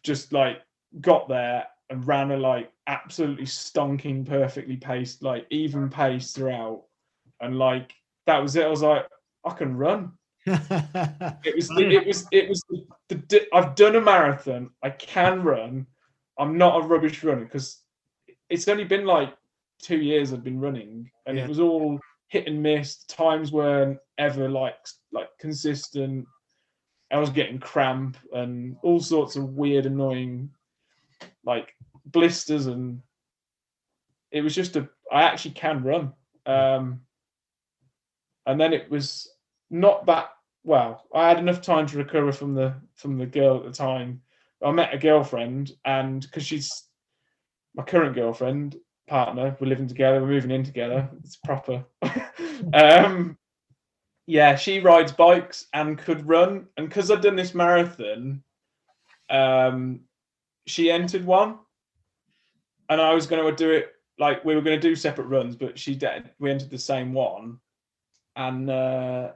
Just like got there and ran a like absolutely stonking, perfectly paced, like even pace throughout, and like that was it. I was like, I can run. It was. I've done a marathon. I can run. I'm not a rubbish runner because it's only been like 2 years I've been running, and it was all hit and miss. Times weren't ever like consistent. I was getting cramp and all sorts of weird, annoying like blisters, and it was just I actually can run. And then it was not that well. I had enough time to recover from the girl at the time. I met a girlfriend, and because she's my current girlfriend, partner, we're living together, we're moving in together. It's proper. Yeah, she rides bikes and could run, and because I'd done this marathon, she entered one, and I was going to do it like we were going to do separate runs, but we entered the same one, and I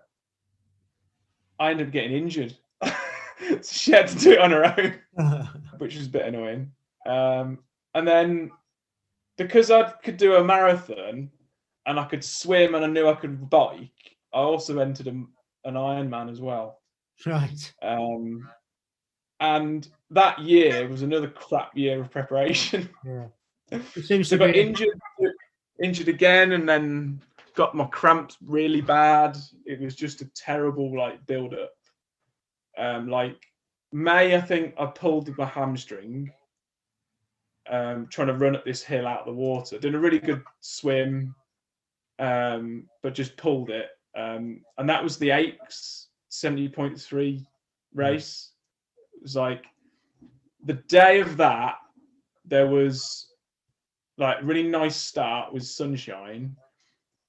ended up getting injured. So she had to do it on her own, which was a bit annoying. And then because I could do a marathon and I could swim and I knew I could bike, I also entered an Ironman as well. Right. And that year was another crap year of preparation. Yeah. It seems so to I got be injured again, and then got my cramps really bad. It was just a terrible like build up. Like May, I think I pulled my hamstring trying to run up this hill out of the water. Did a really good swim, but just pulled it. And that was the Aches 70.3 race. It was like the day of that, there was like really nice start with sunshine.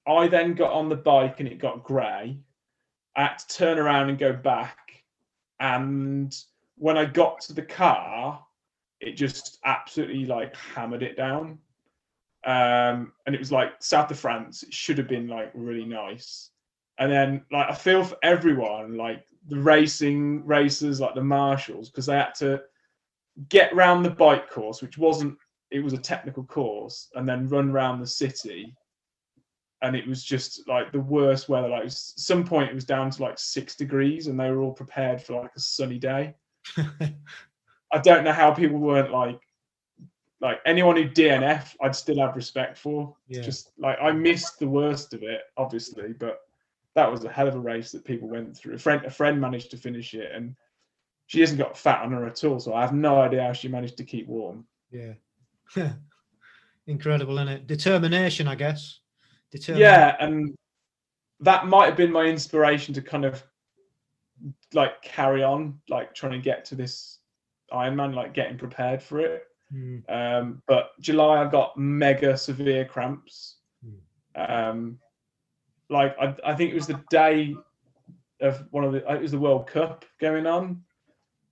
I then got on the bike and it got grey. I had to turn around and go back. And when I got to the car, it just absolutely like hammered it down. And it was like south of France. It should have been like really nice. And then like I feel for everyone, like the racers, like the marshals, because they had to get round the bike course, which it was a technical course, and then run around the city. And it was just like the worst weather. Like some point it was down to like 6 degrees, and they were all prepared for like a sunny day. I don't know how people weren't like anyone who DNF, I'd still have respect for. Yeah. Just like I missed the worst of it, obviously, but that was a hell of a race that people went through. A friend managed to finish it, and she hasn't got fat on her at all, so I have no idea how she managed to keep warm. Yeah. Incredible, isn't it? Determination, I guess. Yeah, and that might have been my inspiration to kind of like carry on, like trying to get to this Ironman, like getting prepared for it. But July I got mega severe cramps. Like I think it was the day of it was the World Cup going on.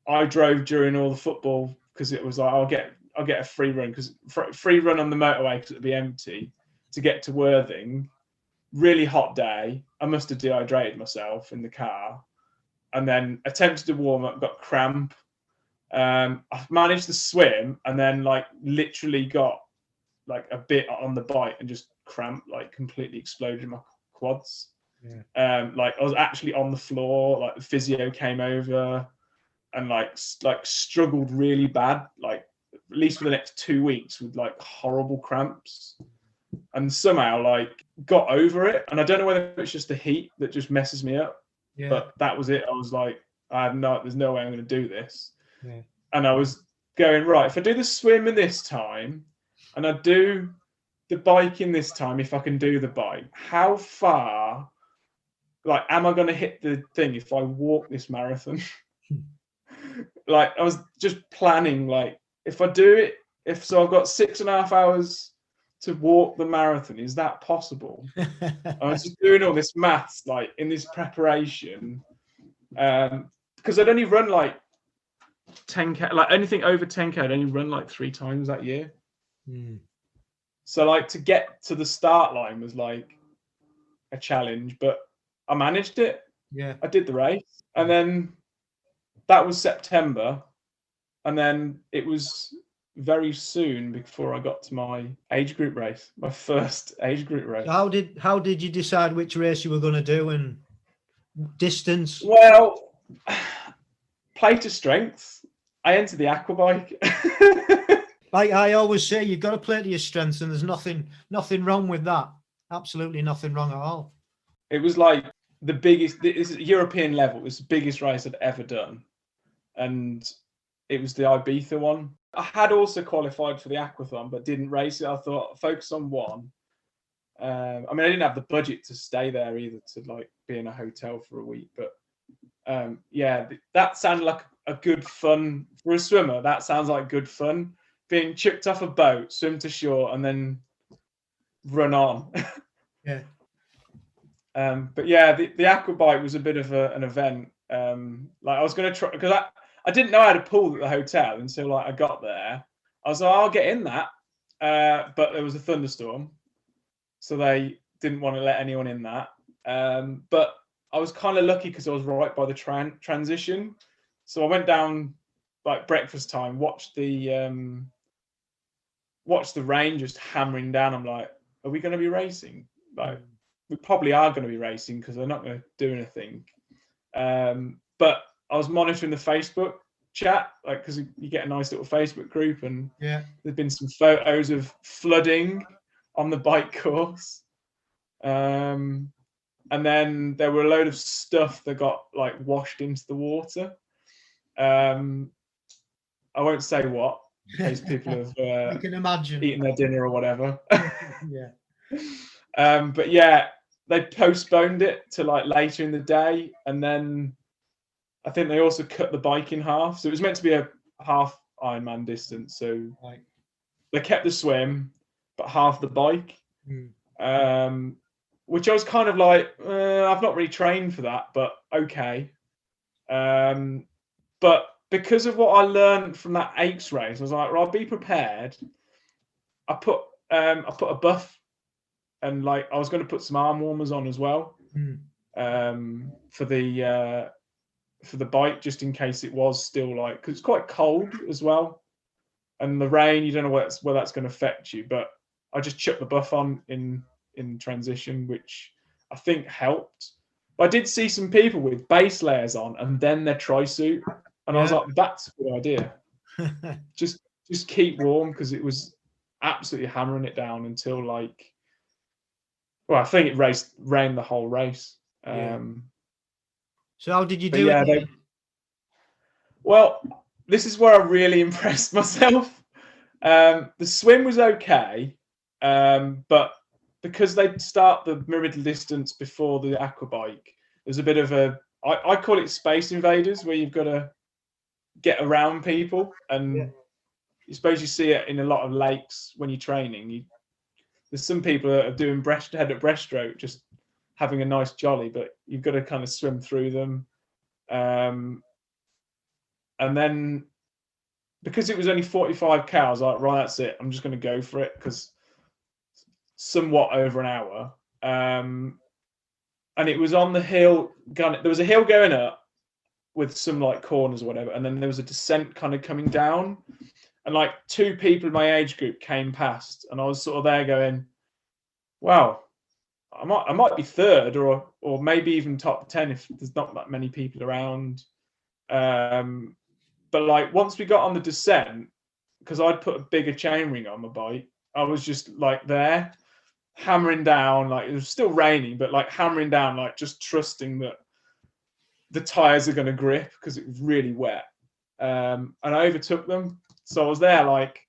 I drove during all the football because it was like I'll get a free run, because free run on the motorway because it'd be empty to get to Worthing. Really hot day. I must have dehydrated myself in the car, and then attempted to warm up, got cramp. I managed to swim, and then like literally got like a bit on the bike and just cramp, like completely exploded in my quads. Yeah. Like I was actually on the floor. Like the physio came over, and like struggled really bad, like at least for the next 2 weeks with like horrible cramps. And somehow like got over it. And I don't know whether it's just the heat that just messes me up. Yeah. But that was it. I was like, there's no way I'm going to do this. Yeah. And I was going, right, if I do the swim in this time and I do the biking this time, if I can do the bike, how far like am I going to hit the thing if I walk this marathon? Like I was just planning, like if I do it, I've got 6.5 hours to walk the marathon, is that possible? I was just doing all this maths, like in this preparation, because I'd only run like 10K, like anything over 10K, I'd only run like 3 times that year. So like to get to the start line was like a challenge, but I managed it. Yeah. I did the race, and then that was September, and then it was very soon before I got to my age group race, my first age group race. So how did you decide which race you were going to do and distance? Well, play to strengths. I entered the aquabike. Like I always say, you've got to play to your strengths, and there's nothing wrong with that. Absolutely nothing wrong at all. It was like the biggest, this is European level. It was the biggest race I'd ever done, and it was the Ibiza one. I had also qualified for the aquathon, but didn't race it. I thought I'll focus on one. I mean, I didn't have the budget to stay there either, to like be in a hotel for a week. But yeah, that sounded like a good fun for a swimmer. That sounds like good fun. Being chucked off a boat, swim to shore, and then run on. Yeah. But yeah, the aquabike was a bit of an event. Like I was going to try, because I didn't know how to pool at the hotel until like I got there. I was like, I'll get in that, but there was a thunderstorm, so they didn't want to let anyone in that. But I was kind of lucky because I was right by the transition, so I went down like breakfast time, watched the rain just hammering down. I'm like, are we going to be racing? Like, we probably are going to be racing because they're not going to do anything. But I was monitoring the Facebook chat, like, because you get a nice little Facebook group, and Yeah. there'd been some photos of flooding on the bike course. And then there were a load of stuff that got like washed into the water. I won't say what, in case people have You can imagine. eaten their dinner or whatever. Yeah. But yeah, they postponed it to like later in the day, and then I think they also cut the bike in half. So it was meant to be a half Ironman distance. So Right. they kept the swim, but half the bike. Which I was kind of like, I've not really trained for that, but okay. But because of what I learned from that Aches race, I was like, well, I'll be prepared. I put a buff, and like I was going to put some arm warmers on as well, for the bike, just in case it was still like, because it's quite cold as well, and the rain, you don't know where that's going to affect you. But I just chucked the buff on in transition, which I think helped. But I did see some people with base layers on and then their tri-suit, and I was like, that's a good idea. just keep warm, because it was absolutely hammering it down until like, well, I think it rained the whole race. So how did you do it? Well, this is where I really impressed myself. The swim was okay, but because they start the middle distance before the aquabike, there's a bit of I call it Space Invaders, where you've got to get around people, and you suppose you see it in a lot of lakes when you're training. There's some people that are doing head-up breaststroke, just having a nice jolly, but you've got to kind of swim through them. And then because it was only 45K, I was like, right, that's it. I'm just going to go for it, because somewhat over an hour. And it was on the hill. There was a hill going up with some like corners or whatever, and then there was a descent kind of coming down. And like two people in my age group came past, and I was sort of there going, wow, I might be third, or maybe even top 10 if there's not that many people around. But like once we got on the descent, because I'd put a bigger chainring on my bike, I was just like there, hammering down. Like it was still raining, but like hammering down, like just trusting that the tires are going to grip, because it was really wet. And I overtook them. So I was there like,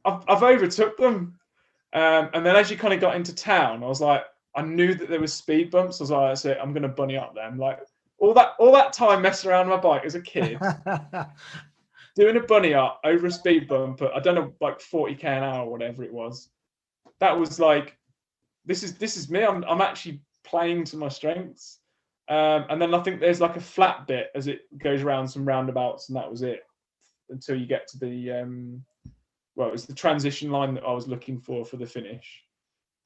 I've overtook them. And then as you kind of got into town, I was like, I knew that there was speed bumps. I was like, that's it, I'm going to bunny up them. Like all that time messing around my bike as a kid, doing a bunny up over a speed bump at, I don't know, like 40k an hour, or whatever it was. That was like, this is me. I'm actually playing to my strengths. And then I think there's like a flat bit as it goes around some roundabouts, and that was it until you get to the well, it was the transition line that I was looking for the finish.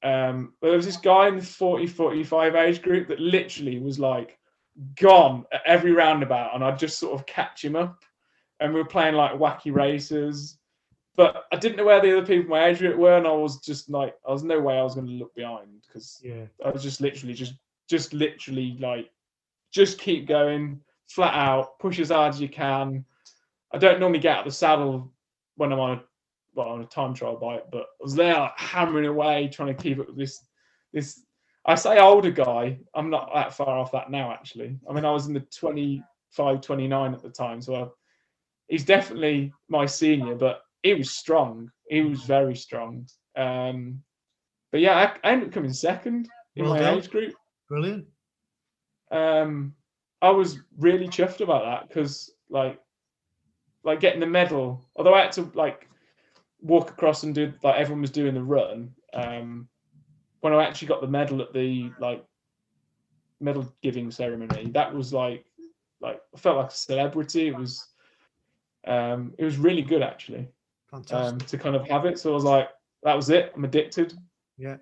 But there was this guy in the 40-45 age group that literally was like gone at every roundabout, and I'd just sort of catch him up, and we were playing like wacky races. But I didn't know where the other people my age group were, and I was just like, I was no way I was going to look behind, because I was just literally like, just keep going, flat out, push as hard as you can. I don't normally get out of the saddle when I'm on a time trial bike, but I was there like, hammering away, trying to keep up with this. I say older guy. I'm not that far off that now, actually. I mean, I was in the 25, 29 at the time, so he's definitely my senior, but he was strong. He was very strong. But yeah, I ended up coming second in my age group. Brilliant. I was really chuffed about that, because like getting the medal, although I had to like walk across and do, like everyone was doing the run. When I actually got the medal at the like medal giving ceremony, that was like I felt like a celebrity. It was really good, actually. Fantastic. To kind of have it. So I was like, that was it. I'm addicted. Yeah.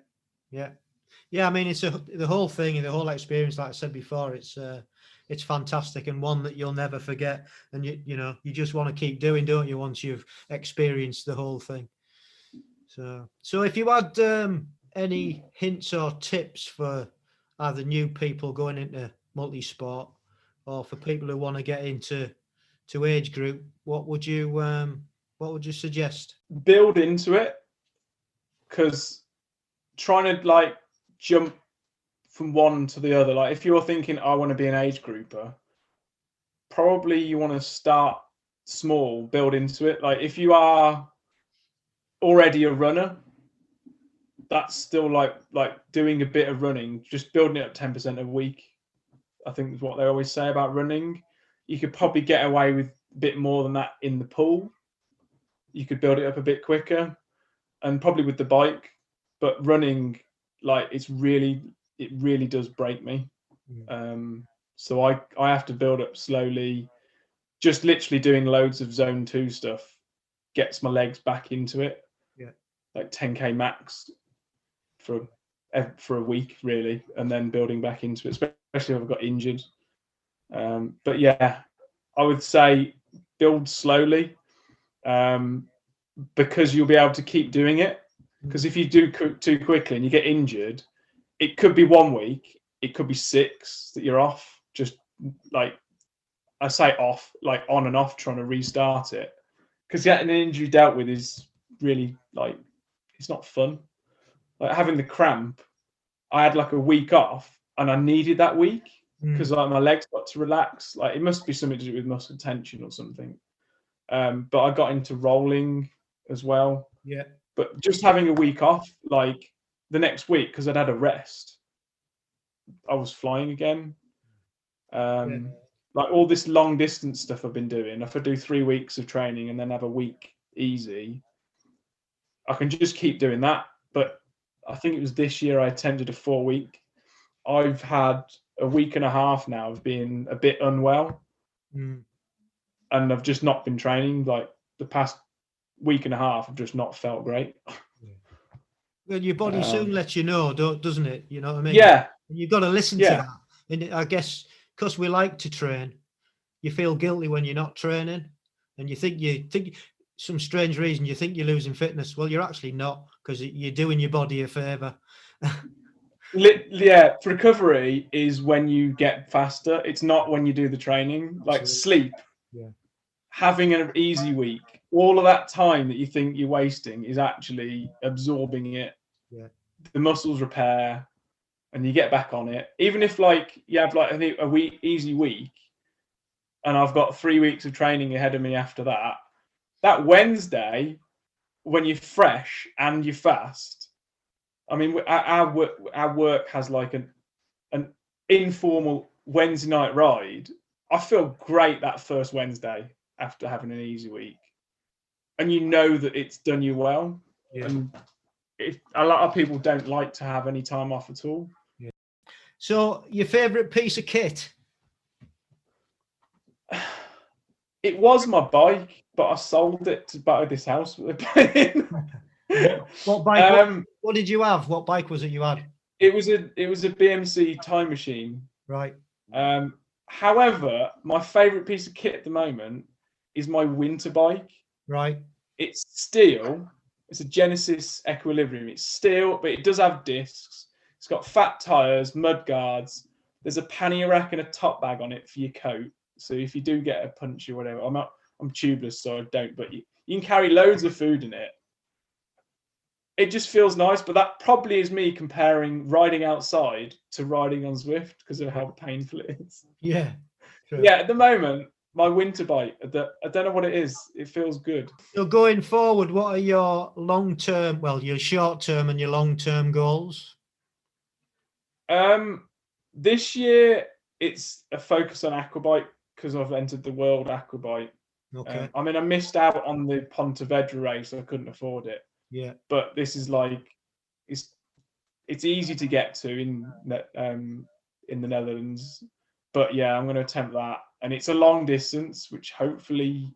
I mean, it's the whole thing and the whole experience. Like I said before, it's fantastic, and one that you'll never forget. And you just want to keep doing, don't you? Once you've experienced the whole thing. So if you had any hints or tips for either new people going into multisport, or for people who want to get into age group, what would you suggest? Build into it, because trying to like jump from one to the other, like if you're thinking I want to be an age grouper, probably you want to start small, build into it. Like if you are already a runner, that's still like doing a bit of running, just building it up 10% a week, I think is what they always say about running. You could probably get away with a bit more than that in the pool. You could build it up a bit quicker, and probably with the bike. But running, like it really does break me. So I have to build up slowly. Just literally doing loads of zone 2 stuff gets my legs back into it. Yeah, like 10k max for a week, really, and then building back into it, especially if I've got injured. But yeah, I would say build slowly, because you'll be able to keep doing it. Because if you do too quickly and you get injured, it could be 1 week, it could be 6 that you're off. Just like I say, off, like on and off, trying to restart it. Because getting an injury dealt with is really like, it's not fun. Like having the cramp, I had like a week off, and I needed that week because like my legs got to relax. Like it must be something to do with muscle tension or something. But I got into rolling as well. Yeah. But just having a week off, like the next week, because I'd had a rest, I was flying again. Like all this long distance stuff I've been doing, if I do 3 weeks of training and then have a week easy, I can just keep doing that. But I think it was this year I attempted a 4 week. I've had a week and a half now of being a bit unwell. And I've just not been training. Like the past week and a half, I've just not felt great. Well, your body soon lets you know, doesn't it? You know what I mean? Yeah. And you've got to listen to that. And I guess because we like to train, you feel guilty when you're not training, and you think some strange reason you think you're losing fitness. Well, you're actually not, because you're doing your body a favour. Yeah, recovery is when you get faster. It's not when you do the training. Like Absolutely. sleep, having an easy week, all of that time that you think you're wasting is actually absorbing it. Yeah. The muscles repair, and you get back on it. Even if like you have like a easy week, and I've got 3 weeks of training ahead of me after that, that Wednesday, when you're fresh and you're fast, I mean, our work has like an informal Wednesday night ride. I feel great that first Wednesday after having an easy week, and you know that it's done you well. Yeah. And a lot of people don't like to have any time off at all. Yeah. So, your favourite piece of kit? It was my bike. but I sold it to buy this house we're playing. What bike? What did you have? What bike was it you had? It was a BMC time machine. Right. However, my favourite piece of kit at the moment is my winter bike. Right. It's steel. It's a Genesis Equilibrium. It's steel, but it does have discs. It's got fat tyres, mud guards. There's a pannier rack and a top bag on it for your coat. So if you do get a punch or whatever, I'm tubeless, so I don't. But you can carry loads of food in it. It just feels nice, but that probably is me comparing riding outside to riding on Zwift because of how painful it is. Yeah. Sure. Yeah, at the moment, my winter bike, I don't know what it is. It feels good. So going forward, what are your long-term, your short-term and your long-term goals? This year, it's a focus on aquabike because I've entered the World Aquabike. Okay. I missed out on the Pontevedra race. I couldn't afford it. Yeah. But this is it's easy to get to in the Netherlands. But yeah, I'm going to attempt that, and it's a long distance, which hopefully,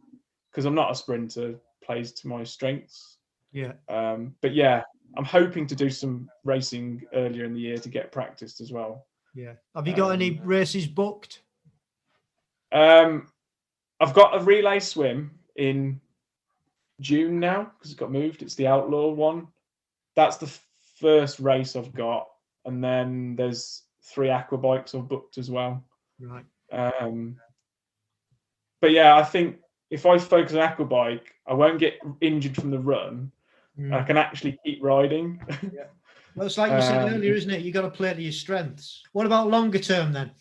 because I'm not a sprinter, plays to my strengths. Yeah. But yeah, I'm hoping to do some racing earlier in the year to get practiced as well. Yeah. Have you got any races booked? I've got a relay swim in June now because it got moved. It's the Outlaw one. That's the first race I've got, and then there's 3 aqua bikes I've booked as well. Right. But yeah, I think if I focus on aqua bike, I won't get injured from the run. I can actually keep riding. Yeah. Well, it's like you said earlier, isn't it? You got to play to your strengths. What about longer term then?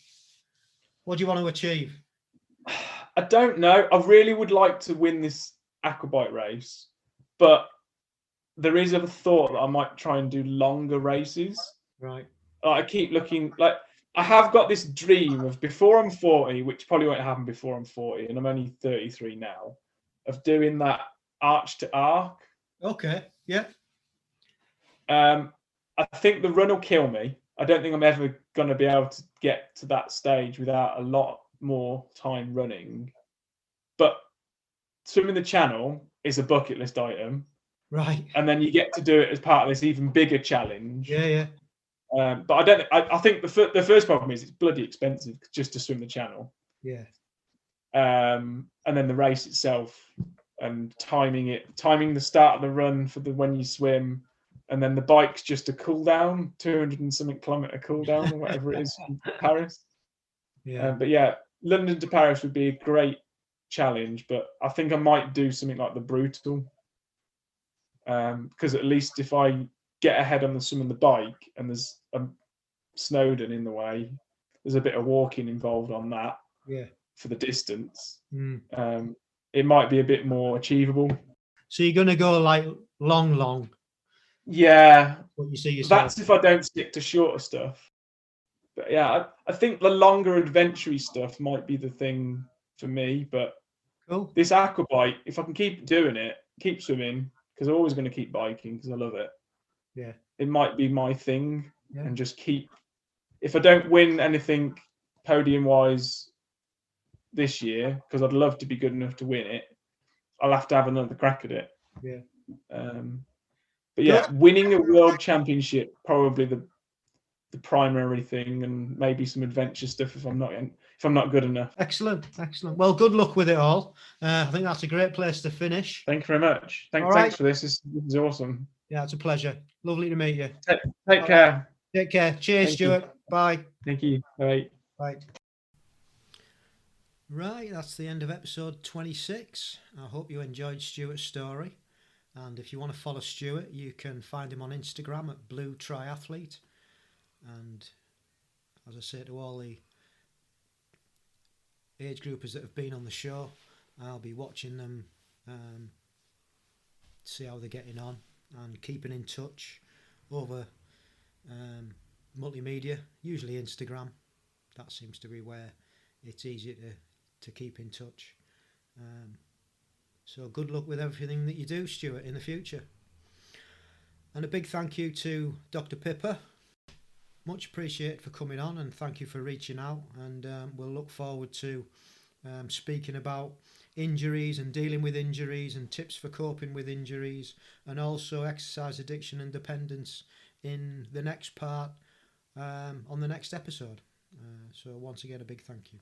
What do you want to achieve? I don't know. I really would like to win this aquabike race, but there is a thought that I might try and do longer races. Right. I keep looking, I have got this dream of before I'm 40, which probably won't happen before I'm 40, and I'm only 33 now, of doing that arch to arc. Okay. Yeah. I think the run will kill me. I don't think I'm ever going to be able to get to that stage without a lot more time running. But swimming the channel is a bucket list item. Right. And then you get to do it as part of this even bigger challenge. Yeah, yeah. But I think the first problem is it's bloody expensive just to swim the channel. Yeah. And then the race itself and timing the start of the run for when you swim, and then the bike's just a cool down, 200 and something kilometer cool down or whatever it is from Paris. Yeah. But yeah, London to Paris would be a great challenge, but I think I might do something like the Brutal. Because at least if I get ahead on the swim and the bike and there's a Snowdon in the way, there's a bit of walking involved on that. Yeah. For the distance. It might be a bit more achievable. So you're going to go long? Yeah. What you see yourself. That's if I don't stick to shorter stuff. But yeah, I think the longer adventure stuff might be the thing for me. But cool. This aquabike, if I can keep doing it, keep swimming, because I'm always going to keep biking because I love it. Yeah. It might be my thing. Yeah. And just keep, if I don't win anything podium wise this year, because I'd love to be good enough to win it, I'll have to have another crack at it. Yeah. But yeah, winning a world championship, probably the primary thing, and maybe some adventure stuff if I'm not good enough. Excellent. Well, good luck with it all. I think that's a great place to finish. Thank you very much. Thanks for this. This is awesome. Yeah, it's a pleasure. Lovely to meet you. Take care. Take care. Cheers, Stuart. Bye. Thank you. Bye. Bye. Right, that's the end of episode 26. I hope you enjoyed Stuart's story. And if you want to follow Stuart, you can find him on Instagram at Blue Triathlete. And as I say to all the age groupers that have been on the show, I'll be watching them, see how they're getting on, and keeping in touch over multimedia, usually Instagram. That seems to be where it's easier to keep in touch. So good luck with everything that you do, Stuart, in the future. And a big thank you to Dr. Pippa. Much appreciated for coming on, and thank you for reaching out. And we'll look forward to speaking about injuries and dealing with injuries and tips for coping with injuries, and also exercise addiction and dependence in the next part on the next episode. So once again, a big thank you.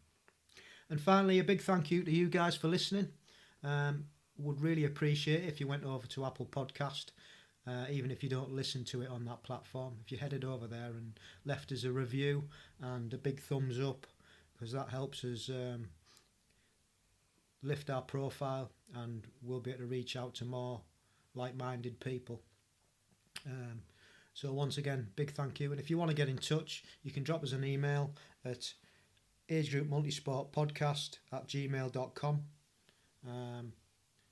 And finally, a big thank you to you guys for listening. Would really appreciate it if you went over to Apple Podcast, even if you don't listen to it on that platform. If you headed over there and left us a review and a big thumbs up, because that helps us lift our profile, and we'll be able to reach out to more like-minded people. So once again, big thank you. And if you want to get in touch, you can drop us an email at agegroupmultisportpodcast@gmail.com.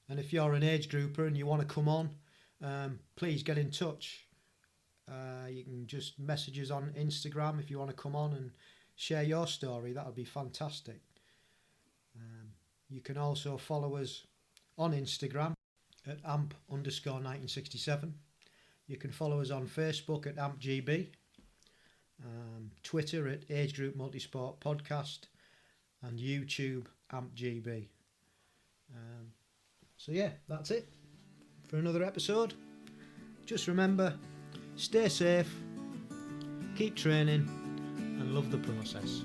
And if you're an age grouper and you want to come on, please get in touch. You can just message us on Instagram if you want to come on and share your story. That would be fantastic. You can also follow us on Instagram at amp_1967. You can follow us on Facebook at ampgb, Twitter at Agegroup Multisport Podcast, and YouTube ampgb. So yeah, that's it for another episode. Just remember, stay safe, keep training, and love the process.